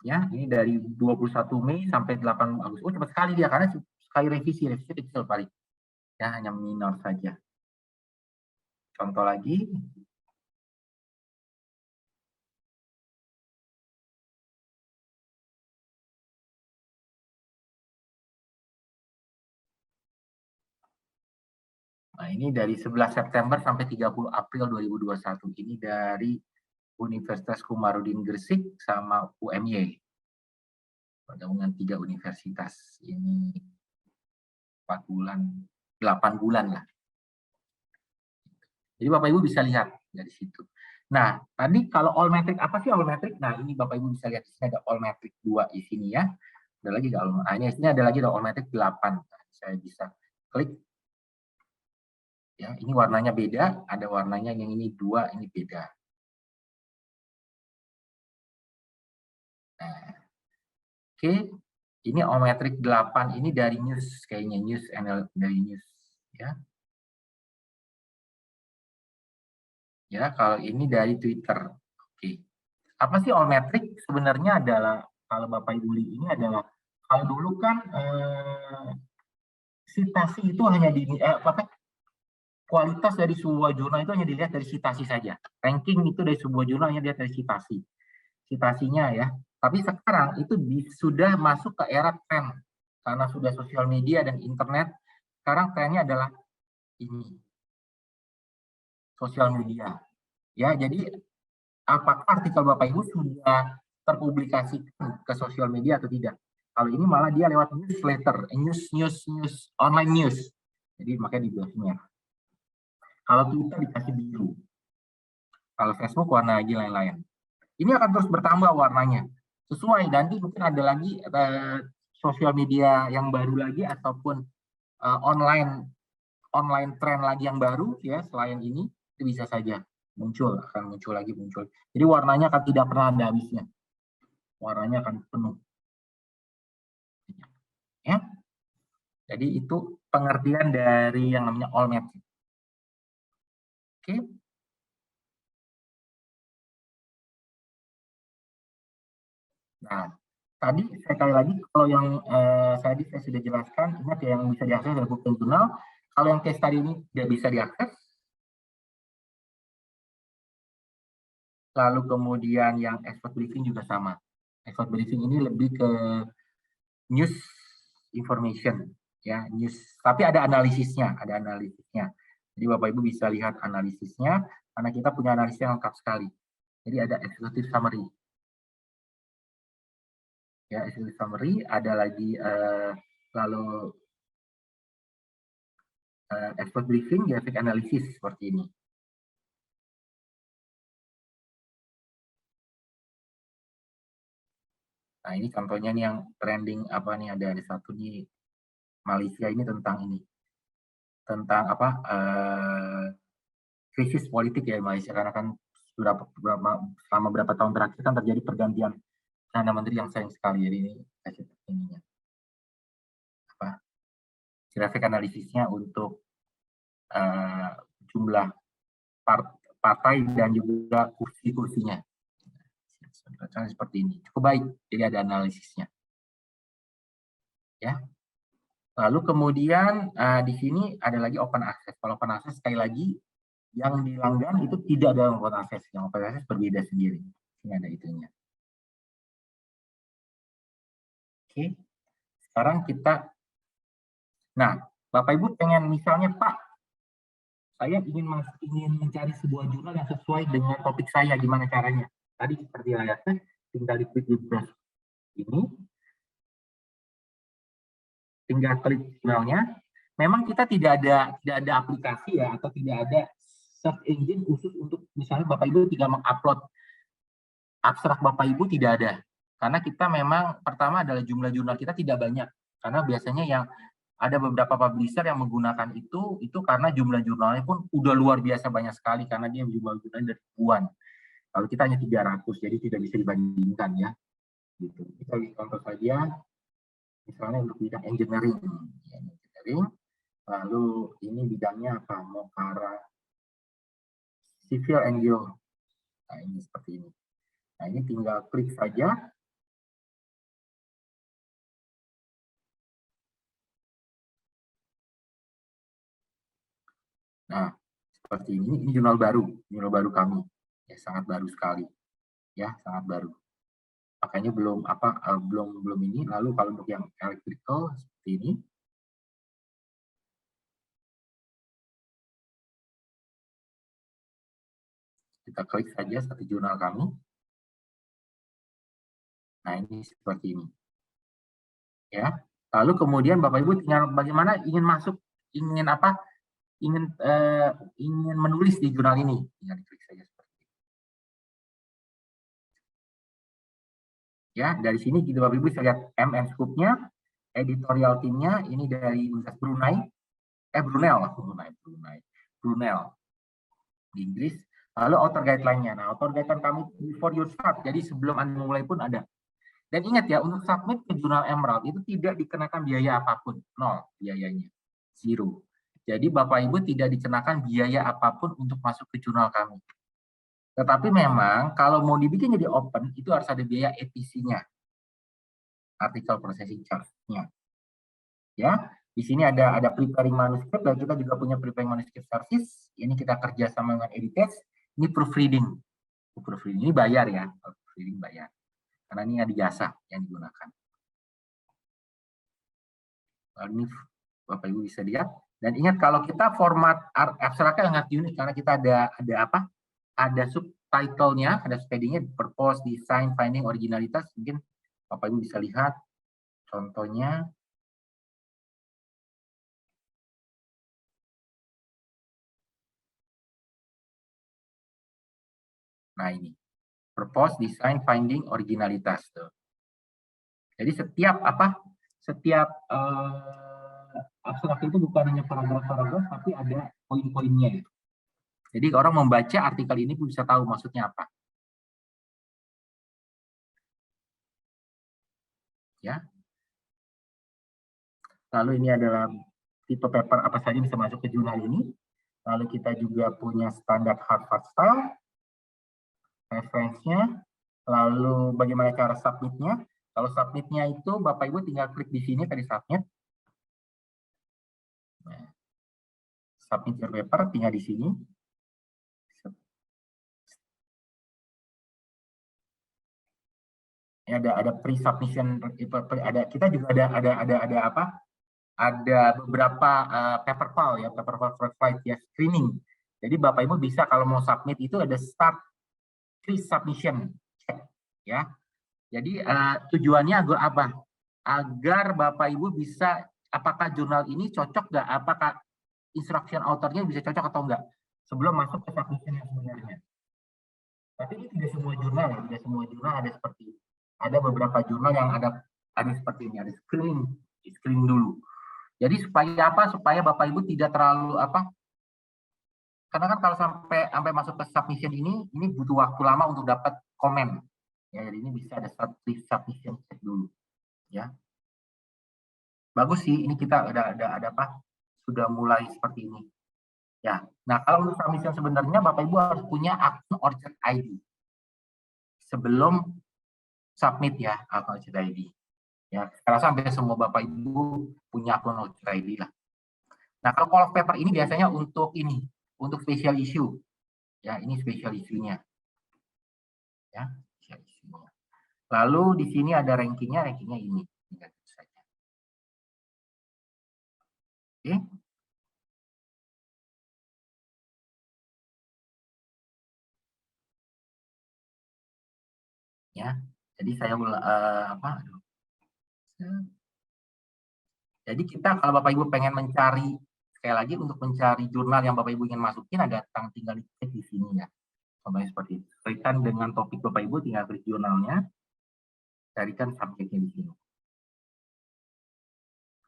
Ya, ini dari 21 Mei sampai 8 Agustus. Oh, cepat sekali dia karena sekali revisi kecil paling. Ya, hanya minor saja. Contoh lagi. Nah, ini dari 11 September sampai 30 April 2021. Ini dari Universitas Komarudin Gresik sama UMY. Gabungan 3 universitas. Ini 4 bulan, 8 bulan lah. Jadi Bapak Ibu bisa lihat dari situ. Nah, tadi kalau all metric, apa sih all metric? Nah, ini Bapak Ibu bisa lihat di sini ada all metric 2 di sini ya. Ada lagi nggak all? Nah, ini ada lagi all metric 8. Nah, saya bisa klik. Ya, ini warnanya beda, ada warnanya yang ini 2, ini beda. Nah, oke, ini all metric 8 ini dari news kayaknya news dari news ya. Ya, kalau ini dari Twitter. Oke. Apa sih all metric? Sebenarnya adalah kalau Bapak Ibu lihat ini adalah kalau dulu kan citasi itu hanya di kualitas dari sebuah jurnal itu hanya dilihat dari citasi saja. Ranking itu dari sebuah jurnal hanya dilihat dari citasi. Citasinya ya. Tapi sekarang itu sudah masuk ke era tren. Karena sudah sosial media dan internet, sekarang trennya adalah ini. Sosial media. Ya, jadi apakah artikel Bapak Ibu sudah terpublikasikan ke sosial media atau tidak? Kalau ini malah dia lewat newsletter, news, online news. Jadi makanya dibilang kalau Twitter dikasih biru. Kalau Facebook warna lagi lain-lain. Ini akan terus bertambah warnanya. Sesuai, nanti mungkin ada lagi sosial media yang baru lagi ataupun online tren lagi yang baru ya selain ini itu bisa saja akan muncul lagi. Jadi warnanya akan tidak pernah ada habisnya. Warnanya akan penuh. Ya. Jadi itu pengertian dari yang namanya all metric. Oke. Nah, tadi sekali lagi kalau yang saya sudah jelaskan, ingat ya yang bisa diakses dari Google Journal. Kalau yang case tadi ini tidak bisa diakses, Lalu kemudian yang expert briefing juga sama. Expert briefing ini lebih ke news information, ya, news. Tapi ada analisisnya, Jadi Bapak Ibu bisa lihat analisisnya, karena kita punya analisis yang lengkap sekali. Jadi ada executive summary. Ya, executive summary, ada lagi lalu expert briefing, graphic analysis seperti ini. Nah, ini contohnya nih yang trending apa nih, ada satu nih Malaysia ini tentang ini. Tentang apa? Krisis politik ya Malaysia, karena kan selama berapa tahun terakhir kan terjadi pergantian Perdana Menteri yang sayang sekali. Jadi ini kasih ininya. Apa? Grafik analisisnya untuk jumlah partai dan juga kursi-kursinya. Seperti ini. Cukup baik. Jadi ada analisisnya. Ya. Lalu kemudian di sini ada lagi open access. Kalau open access sekali lagi yang dilanggan itu tidak ada open access. Yang open access berbeda sendiri. Ini ada itunya. Oke. Sekarang kita, nah Bapak Ibu pengen misalnya Pak, saya ingin mencari sebuah jurnal yang sesuai dengan topik saya, gimana caranya? Tadi seperti layarnya, tinggal diklik di brush ini, tinggal klik jurnalnya. Memang kita tidak ada aplikasi ya, atau tidak ada search engine khusus untuk misalnya Bapak Ibu tinggal mengupload abstrak Bapak Ibu, tidak ada. Karena kita memang pertama adalah jumlah jurnal kita tidak banyak. Karena biasanya yang ada beberapa publisher yang menggunakan itu karena jumlah jurnalnya pun udah luar biasa banyak sekali, karena dia jumlah jurnalnya dari ribuan. Kalau kita hanya 300, jadi tidak bisa dibandingkan ya. Gitu. Kita contoh saja, misalnya untuk bidang engineering. Lalu ini bidangnya apa? Mokara Civil and Geo. Nah ini seperti ini. Nah ini tinggal klik saja. Nah, seperti ini jurnal baru kami. Ya, sangat baru sekali. Ya, sangat baru. Makanya belum ini. Lalu kalau untuk yang electrical seperti ini. Kita klik saja satu jurnal kami. Nah, ini seperti ini. Ya. Lalu kemudian Bapak Ibu tinggal bagaimana ingin masuk, ingin menulis di jurnal ini. Tinggal diklik saja seperti ini. Ya, dari sini kita Bapak Ibu bisa lihat MN Scoop-nya, editorial timnya ini dari Universitas Brunel di Inggris. Lalu author guideline-nya. Nah, author guideline kami before you start. Jadi sebelum Anda mulai pun ada. Dan ingat ya, untuk submit ke jurnal Emerald itu tidak dikenakan biaya apapun, nol biayanya, zero. Jadi Bapak Ibu tidak dikenakan biaya apapun untuk masuk ke jurnal kami. Tetapi memang kalau mau dibikin jadi open itu harus ada biaya APC-nya, artikel processing charge-nya. Ya, di sini ada preparing manuscript, dan kita juga punya preparing manuscript service. Ini kita kerja sama dengan Editex. Ini proofreading. Proofreading ini bayar ya, proofreading bayar. Karena ini ada jasa yang digunakan. Lalu ini Bapak Ibu bisa lihat. Dan ingat kalau kita format abstraknya sangat unik karena kita ada apa? Ada subtitle-nya, ada subheading-nya, purpose, design, finding, originalitas. Mungkin Bapak Ibu bisa lihat contohnya. Nah ini, purpose, design, finding, originalitas. Tuh. Jadi setiap abstrak itu bukan hanya paragraf-paragraf, tapi ada poin-poinnya. Jadi orang membaca artikel ini pun bisa tahu maksudnya apa. Ya. Lalu ini adalah tipe paper apa saja bisa masuk ke jurnal ini. Lalu kita juga punya standar Harvard style, reference-nya. Lalu bagaimana cara submit-nya. Kalau submit-nya itu Bapak Ibu tinggal klik di sini tadi submit. Nah, submit your paper tinggal di sini. ada pre-submission, kita juga ada apa? Ada beberapa paper file ya, paper file ya, screening. Jadi Bapak Ibu bisa kalau mau submit itu ada start pre-submission check ya. Jadi tujuannya apa? Agar Bapak Ibu bisa apakah jurnal ini cocok nggak? Apakah instruction authornya bisa cocok atau enggak sebelum masuk ke submission yang sebenarnya. Tapi ini tidak semua jurnal ya, tidak semua jurnal ada seperti ini. Ada beberapa jurnal yang ada seperti ini, ada screening dulu. Jadi supaya apa? Supaya Bapak Ibu tidak terlalu apa? Karena kan kalau sampai masuk ke submission ini butuh waktu lama untuk dapat komen. Ya, jadi ini bisa ada submission check dulu. Ya. Bagus sih, ini kita ada apa? Sudah mulai seperti ini. Ya. Nah, kalau untuk submission sebenarnya Bapak Ibu harus punya akun ORCID ID sebelum submit ya, akun ORCID ID. Ya, saya rasa hampir semua Bapak Ibu punya akun ORCID ID lah. Nah, kalau call of paper ini biasanya untuk special issue. Ya, ini special issue-nya. Ya, special issue-nya. Lalu di sini ada rankingnya ini. Oke. Ya, jadi saya jadi kita kalau Bapak Ibu pengen mencari, sekali lagi untuk mencari jurnal yang Bapak Ibu ingin masukin, ada tinggal diklik di sini ya. Contohnya seperti itu. Klikkan dengan topik Bapak Ibu, tinggal klik jurnalnya, carikan subjeknya di sini.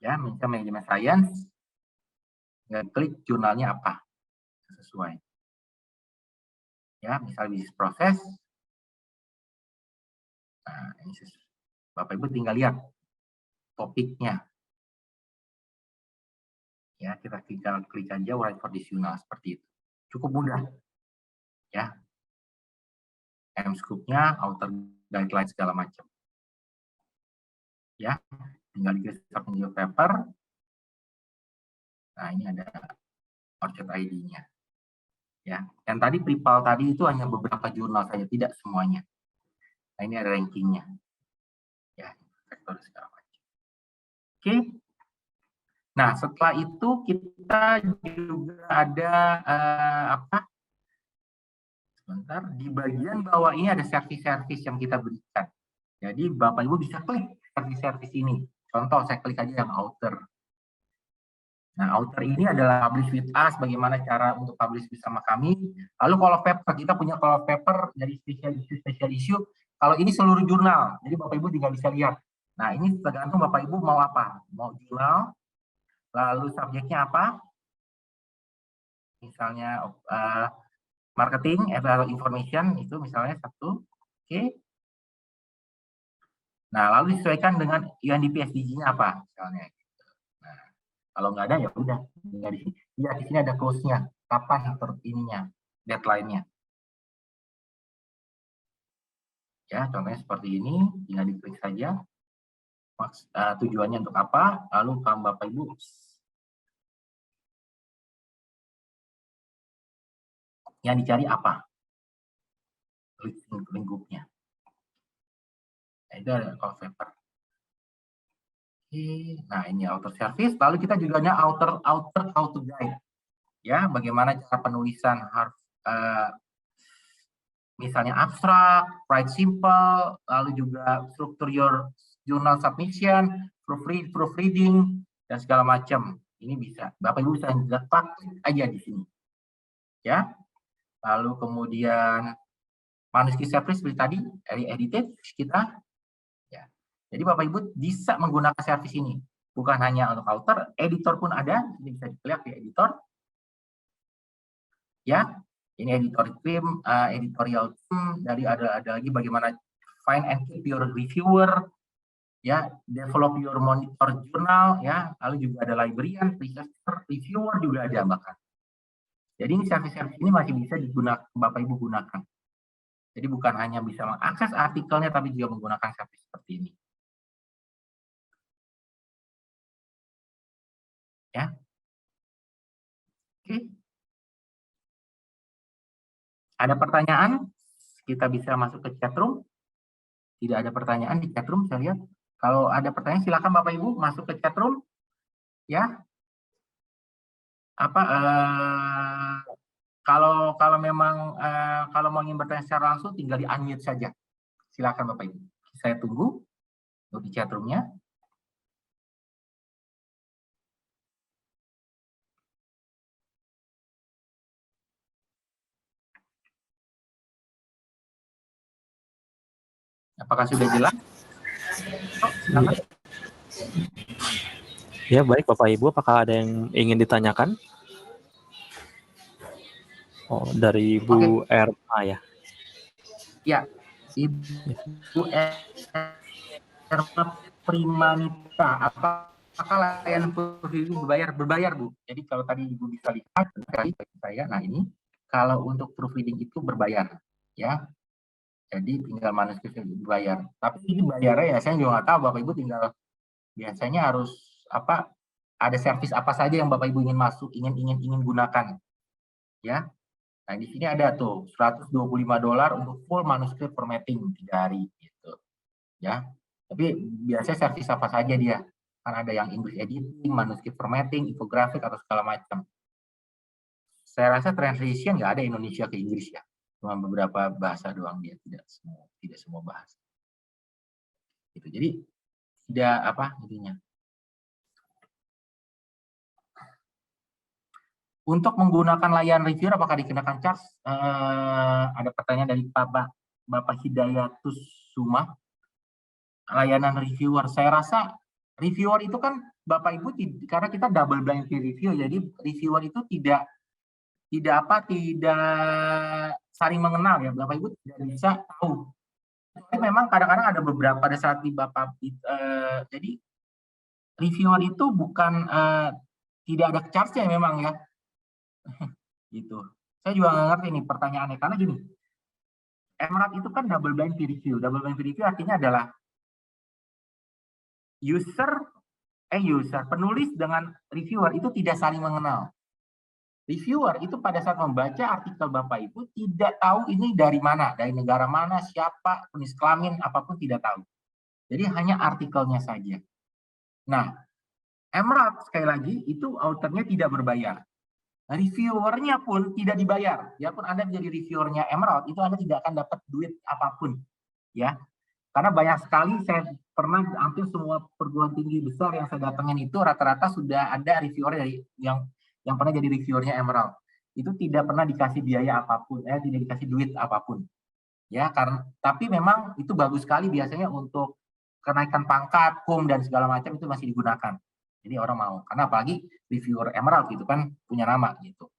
Ya, misalnya manajemen science, tinggal klik jurnalnya apa, sesuai. Ya, misal bisnis proses. Nah, ini Bapak Ibu tinggal lihat topiknya. Ya, kita klik aja write for this journal seperti itu. Cukup mudah. Ya. M-scoop-nya, author guideline segala macam. Ya, tinggal di submit paper. Nah, ini ada ORCID ID-nya. Ya, yang tadi prepal tadi itu hanya beberapa jurnal saja, tidak semuanya. Nah, ini ada rankingnya. Ya, sektor segala macam. Oke. Nah, setelah itu kita juga ada sebentar, di bagian bawah ini ada servis-servis yang kita berikan. Jadi Bapak Ibu bisa klik servis-servis ini. Contoh, saya klik aja yang author. Nah, author ini adalah publish with us, bagaimana cara untuk publish bersama kami. Lalu call of paper, kita punya call of paper dari special issue. Kalau ini seluruh jurnal, jadi Bapak Ibu juga bisa lihat. Nah, ini tergantung Bapak Ibu mau apa. Mau jurnal, lalu subjeknya apa? Misalnya marketing, atau information, itu misalnya satu. Oke. Nah, lalu disesuaikan dengan UNDP SDG-nya apa, misalnya. Nah, kalau nggak ada ya udah, tinggal di sini. Ya, di sini ada close-nya, kapan ininya, deadline-nya. Ya, contohnya seperti ini, tinggal diklik saja. Tujuannya untuk apa, lalu kalau Bapak Ibu yang dicari apa, klik lingkupnya. Nah, itu ada call paper. Nah, ini author service. Lalu kita juga ada author how to guide. Ya, bagaimana cara penulisan harus misalnya abstrak, write simple, lalu juga struktur your journal submission, proofreading, dan segala macam. Ini bisa. Bapak Ibu bisa klik aja di sini. Ya. Lalu kemudian manuskrip service seperti tadi, edited kita. Ya. Jadi Bapak Ibu bisa menggunakan service ini. Bukan hanya untuk author, editor pun ada. Ini bisa dilihat di editor. Ya. Ini editorial team, dari ada lagi bagaimana find and keep your reviewer, ya, develop your monitor journal, ya, lalu juga ada librarian, researcher, reviewer juga ada bahkan. Jadi ini service-service ini masih bisa digunakan, Bapak Ibu gunakan. Jadi bukan hanya bisa mengakses artikelnya, tapi juga menggunakan service seperti ini. Ya. Oke. Ada pertanyaan? Kita bisa masuk ke chat room. Tidak ada pertanyaan di chatroom, saya lihat. Kalau ada pertanyaan silakan Bapak Ibu masuk ke chatroom ya. Kalau memang kalau mau ingin bertanya secara langsung tinggal di unmute saja. Silakan Bapak Ibu. Saya tunggu untuk di chatroomnya. Apakah sudah jelas? Silakan. Ya, baik Bapak Ibu, apakah ada yang ingin ditanyakan? Oh, dari Ibu Erma ya. Ya, Ibu Erma Primanita, apakah layanan proofreading berbayar Bu? Jadi kalau tadi Ibu bisa lihat bagi saya, nah ini kalau untuk proofreading itu berbayar ya. Jadi tinggal manuskripnya dibayar. Tapi ini bayarnya ya saya juga nggak tahu, Bapak Ibu tinggal biasanya harus ada servis apa saja yang Bapak Ibu ingin masuk, ingin gunakan. Ya. Nah, di sini ada tuh $125 untuk full manuskrip formatting 3 hari gitu. Ya. Tapi biasanya servis apa saja dia? Kan ada yang English editing, manuskrip formatting, infografik atau segala macam. Saya rasa translation nggak ada Indonesia ke Inggris ya. Cuma beberapa bahasa doang dia, tidak semua bahasa. Gitu. Jadi tidak intinya. Untuk menggunakan layanan reviewer apakah dikenakan charge? Ada pertanyaan dari Bapak Hidayatus Suma. Layanan reviewer, saya rasa reviewer itu kan Bapak Ibu karena kita double blind review, jadi reviewer itu tidak saling mengenal ya, Bapak Ibu tidak bisa tahu. Tapi memang kadang-kadang ada beberapa pada saat di Bapak jadi reviewer itu bukan tidak ada charge-nya memang ya. Gitu. Saya juga nggak ngerti nih pertanyaannya karena gini. Emerald itu kan double blind review. Double blind review artinya adalah penulis dengan reviewer itu tidak saling mengenal. Reviewer itu pada saat membaca artikel Bapak Ibu tidak tahu ini dari mana, dari negara mana, siapa, jenis kelamin, apapun tidak tahu. Jadi hanya artikelnya saja. Nah, Emerald sekali lagi itu authornya tidak berbayar. Reviewernya pun tidak dibayar. Ya pun Anda menjadi reviewernya Emerald, itu Anda tidak akan dapat duit apapun. Ya, karena banyak sekali saya pernah hampir semua perguruan tinggi besar yang saya datangin itu rata-rata sudah ada reviewer dari yang pernah jadi reviewernya Emerald. Itu tidak pernah dikasih biaya apapun, tidak dikasih duit apapun. Ya, tapi memang itu bagus sekali biasanya untuk kenaikan pangkat, dan segala macam itu masih digunakan. Jadi orang mau, karena apalagi reviewer Emerald gitu kan punya nama gitu.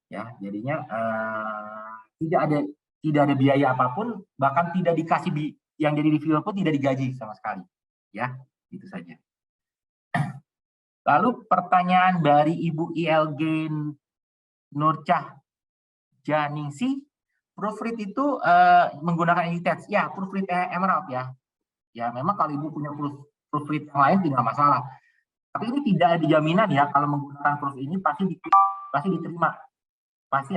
Ya, jadinya tidak ada biaya apapun, bahkan tidak dikasih yang jadi reviewer pun tidak digaji sama sekali. Ya, itu saja. Lalu pertanyaan dari Ibu ILG Nurcah Janingsi, proofread itu menggunakan edit. Ya, proofread Emerald ya. Ya, memang kalau Ibu punya proofread yang lain tidak masalah. Tapi ini tidak ada jaminan ya kalau menggunakan proof ini pasti diterima. Pasti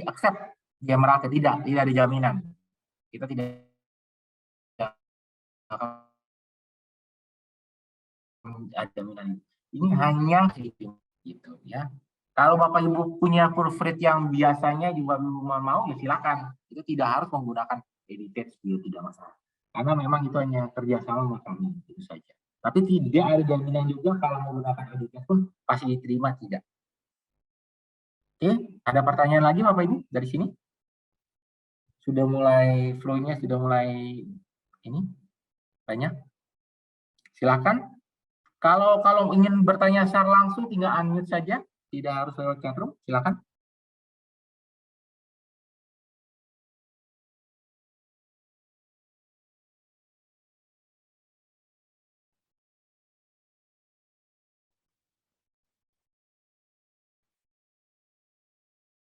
accept di Emerald tidak ada jaminan. Kita tidak ada jaminan. Ini hanya gitu ya. Kalau Bapak Ibu punya proofread yang biasanya juga mau ya silakan. Itu tidak harus menggunakan edited juga tidak masalah. Karena memang itu hanya kerjasama sama kami itu saja. Tapi tidak ada jaminan juga kalau menggunakan edited pun pasti diterima tidak. Oke, ada pertanyaan lagi Bapak Ibu dari sini? Sudah mulai flow-nya sudah mulai ini banyak. Silakan. Kalau ingin bertanya secara langsung tinggal unmute saja, tidak harus lewat chatroom. Silakan.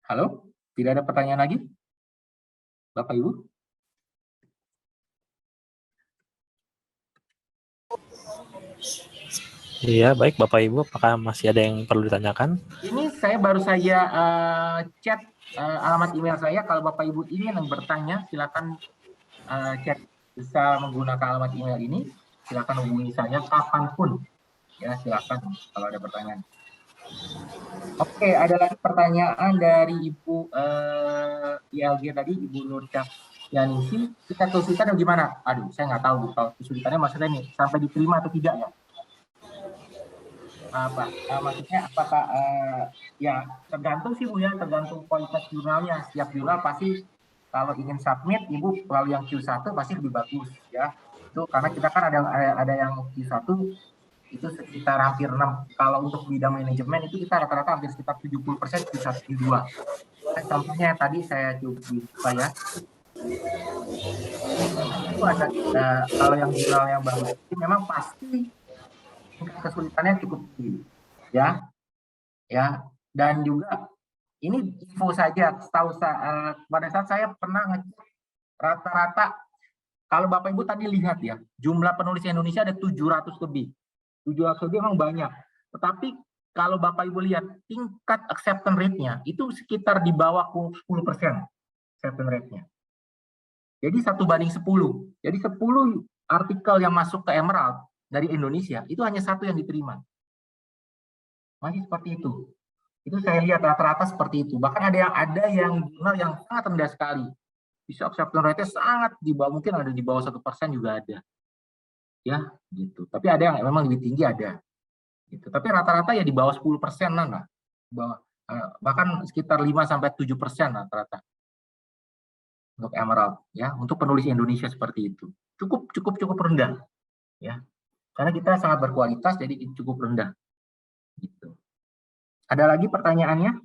Halo, tidak ada pertanyaan lagi? Bapak Ibu? Iya, baik Bapak Ibu, apakah masih ada yang perlu ditanyakan? Ini saya baru saja chat alamat email saya. Kalau Bapak Ibu ini yang bertanya, silakan chat, bisa menggunakan alamat email ini, silakan hubungi saya kapanpun. Ya, silakan kalau ada pertanyaan. Oke, ada lagi pertanyaan dari Ibu ILG tadi, Ibu Nur Yanisi. Kita kesulitan gimana? Aduh, saya nggak tahu Bu. Kalau kesulitannya maksudnya nih, sampai diterima atau tidak ya? Maksudnya apakah ya tergantung sih Bu ya, tergantung kualitas jurnalnya. Setiap jurnal pasti kalau ingin submit, Ibu kalau yang Q1 pasti lebih bagus ya. Itu karena kita kan ada yang Q1 itu sekitar hampir 6. Kalau untuk bidang manajemen itu kita rata-rata hampir sekitar 70% Q1 Q2. Nah, contohnya tadi saya coba ya. Itu ada kalau yang jurnal yang bagus itu memang pasti kesulitannya cukup tinggi ya. Dan juga ini info saja, setahu saya pada saat saya pernah ngecek rata-rata kalau Bapak Ibu tadi lihat ya, jumlah penulis Indonesia ada 700 lebih. 700 lebih memang banyak. Tetapi kalau Bapak Ibu lihat tingkat acceptance rate-nya itu sekitar di bawah 10% acceptance rate-nya. Jadi 1:10. Jadi 10 artikel yang masuk ke Emerald dari Indonesia itu hanya 1 yang diterima. Masih seperti itu. Itu saya lihat rata-rata seperti itu. Bahkan ada yang jurnal yang sangat rendah sekali. Bisa acceptance rate-nya sangat di bawah, mungkin ada di bawah 1% juga ada. Ya, gitu. Tapi ada yang memang lebih tinggi ada. Gitu. Tapi rata-rata ya di bawah 10%-an lah. Bahkan sekitar 5-7% rata-rata. Untuk Emerald ya, untuk penulis Indonesia seperti itu. Cukup rendah. Ya. Karena kita sangat berkualitas jadi cukup rendah. Gitu. Ada lagi pertanyaannya?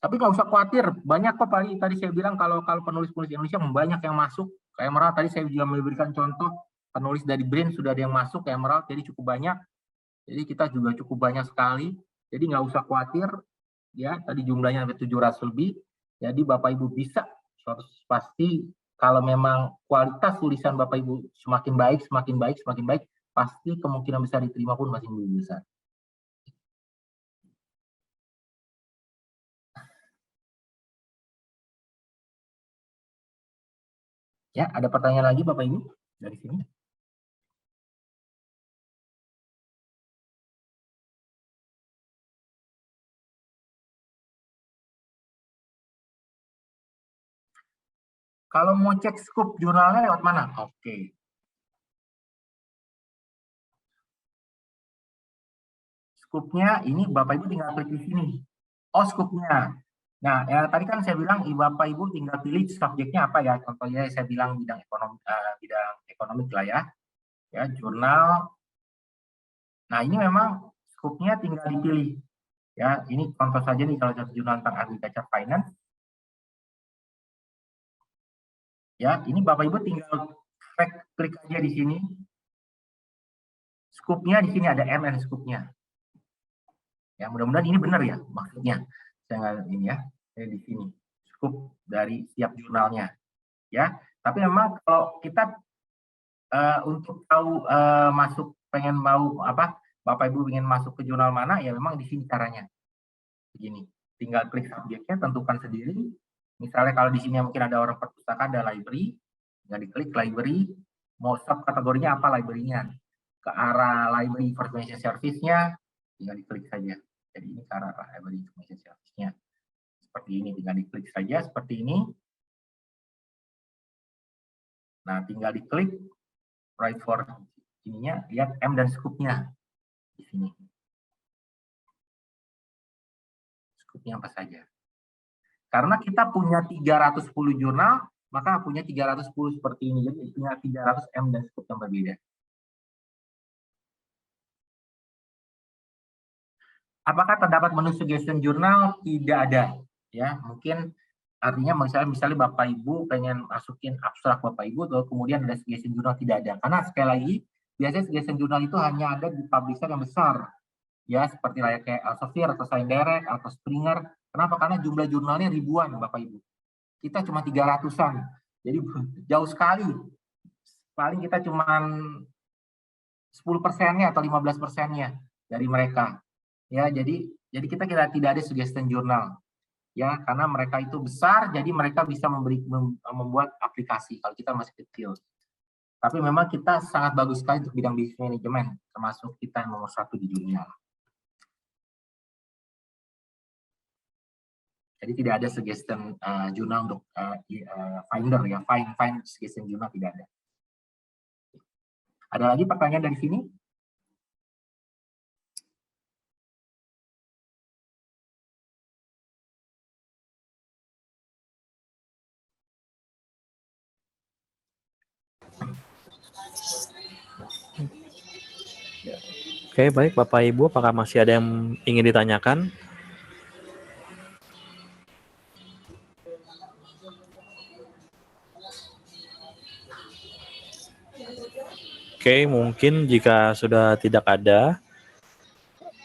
Tapi nggak usah khawatir, banyak kok tadi saya bilang kalau penulis-penulis Indonesia banyak yang masuk ke Emerald. Tadi saya juga memberikan contoh penulis dari BRIN sudah ada yang masuk ke Emerald, jadi cukup banyak. Jadi kita juga cukup banyak sekali. Jadi nggak usah khawatir, ya tadi jumlahnya sampai 700 lebih. Jadi Bapak Ibu bisa pasti kalau memang kualitas tulisan Bapak Ibu semakin baik, pasti kemungkinan besar diterima pun masih lebih besar. Ya, ada pertanyaan lagi Bapak Ibu dari sini? Kalau mau cek scoop jurnalnya lewat mana? Oke. Scoopnya ini Bapak Ibu tinggal klik di sini. Oh, scoopnya. Nah, ya, tadi kan saya bilang Bapak Ibu tinggal pilih subjeknya apa ya. Contohnya saya bilang bidang ekonomi lah ya. Ya, jurnal. Nah, ini memang scoopnya tinggal dipilih. Ya, ini contoh saja nih kalau satu jurnal tentang agriculture finance. Ya, ini Bapak Ibu tinggal klik aja di sini. Scoopnya di sini ada MN scoopnya. Ya, mudah-mudahan ini benar ya maksudnya. Saya nggak ini ya, saya di sini scoop dari setiap jurnalnya. Ya, tapi memang kalau kita untuk tahu pengen mau apa, Bapak Ibu ingin masuk ke jurnal mana, ya memang di sini caranya. Begini, tinggal klik subjeknya, tentukan sendiri. Misalnya kalau di sini mungkin ada orang perpustakaan, ada library, tinggal diklik library, mau sub kategorinya apa library-nya. Ke arah library information service-nya, tinggal diklik saja. Jadi ini ke arah library information service-nya. Seperti ini, tinggal diklik saja seperti ini. Nah, tinggal diklik write for ininya, lihat M dan scoop-nya di sini. Scoop-nya apa saja. Karena kita punya 310 jurnal, maka punya 310 seperti ini. Jadi punya 300 M dan scoop yang berbeda. Apakah terdapat menu suggestion jurnal? Tidak ada. Ya, mungkin artinya misalnya Bapak Ibu pengen masukin abstrak Bapak Ibu, lalu kemudian ada suggestion jurnal, tidak ada. Karena sekali lagi, biasanya suggestion jurnal itu hanya ada di publisher yang besar. Ya, seperti layaknya Elsevier atau Science Direct atau Springer. Kenapa? Karena jumlah jurnalnya ribuan, Bapak Ibu. Kita cuma 300-an. Jadi jauh sekali. Paling kita cuma 10%-nya atau 15%-nya dari mereka. Ya, jadi kita tidak ada suggestion jurnal. Ya, karena mereka itu besar, jadi mereka bisa membuat aplikasi kalau kita masih kecil. Tapi memang kita sangat bagus sekali untuk bidang bisnis manajemen, termasuk kita nomor 1 di dunia. Jadi tidak ada suggestion jurnal untuk finder ya, find suggestion jurnal tidak ada. Ada lagi pertanyaan dari sini? Oke, baik Bapak Ibu, apakah masih ada yang ingin ditanyakan? Oke, mungkin jika sudah tidak ada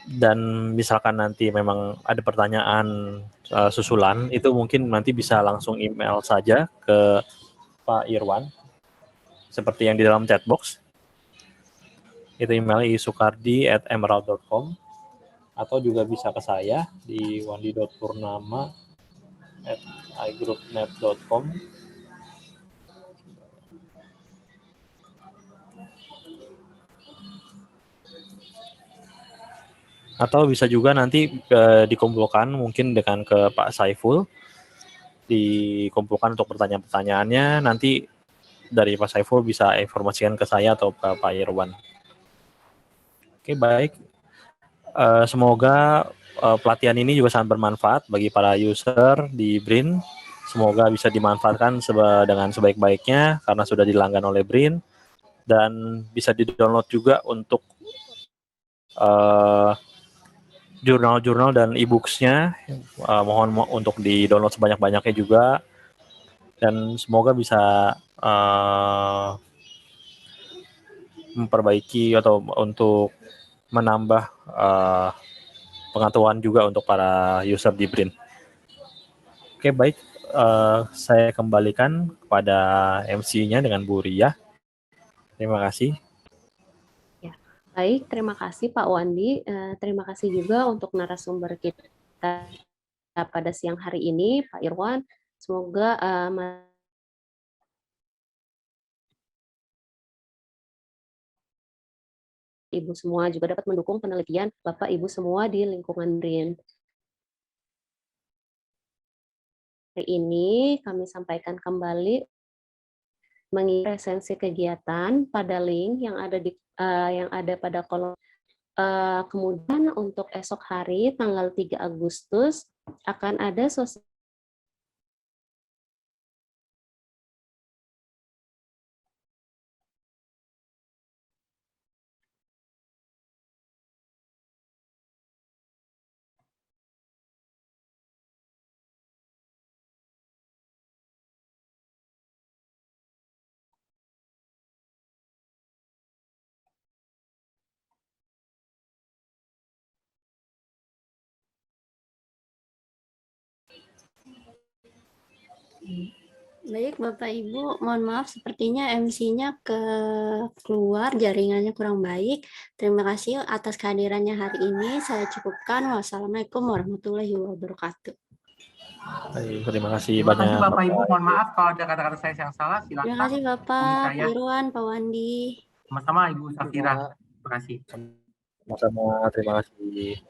dan misalkan nanti memang ada pertanyaan susulan, itu mungkin nanti bisa langsung email saja ke Pak Irwan seperti yang di dalam chat box. Itu email isukardi@emerald.com atau juga bisa ke saya di wandi.purnama@igroupnet.com. Atau bisa juga nanti dikumpulkan mungkin dengan ke Pak Saiful, dikumpulkan untuk pertanyaan-pertanyaannya, nanti dari Pak Saiful bisa informasikan ke saya atau ke Pak Irwan. Oke, baik. Semoga pelatihan ini juga sangat bermanfaat bagi para user di BRIN. Semoga bisa dimanfaatkan dengan sebaik-baiknya karena sudah dilanggan oleh BRIN dan bisa di-download juga untuk jurnal-jurnal dan e-books-nya. Mohon untuk di-download sebanyak-banyaknya juga dan semoga bisa memperbaiki atau untuk menambah pengetahuan juga untuk para user di BRIN. Oke, baik. Saya kembalikan kepada MC-nya dengan Bu Ria. Terima kasih. Ya, baik, terima kasih Pak Wandi. Terima kasih juga untuk narasumber kita pada siang hari ini, Pak Irwan. Semoga Ibu semua juga dapat mendukung penelitian Bapak Ibu semua di lingkungan BRIN. Hari ini kami sampaikan kembali mengikuti esensi kegiatan pada link yang ada pada kolom. Kemudian untuk esok hari tanggal 3 Agustus akan ada sosialisasi Baik, Bapak Ibu, mohon maaf sepertinya MC-nya keluar, jaringannya kurang baik. Terima kasih atas kehadirannya hari ini. Saya cukupkan. Wassalamualaikum warahmatullahi wabarakatuh. Baik, terima kasih Terima banyak kasih Bapak Ibu, mohon maaf kalau ada kata-kata saya yang salah, silakan. Terima kasih Bapak Irwan, Pak Wandi. Sama-sama Ibu Safira. Terima kasih. Sama-sama, terima kasih.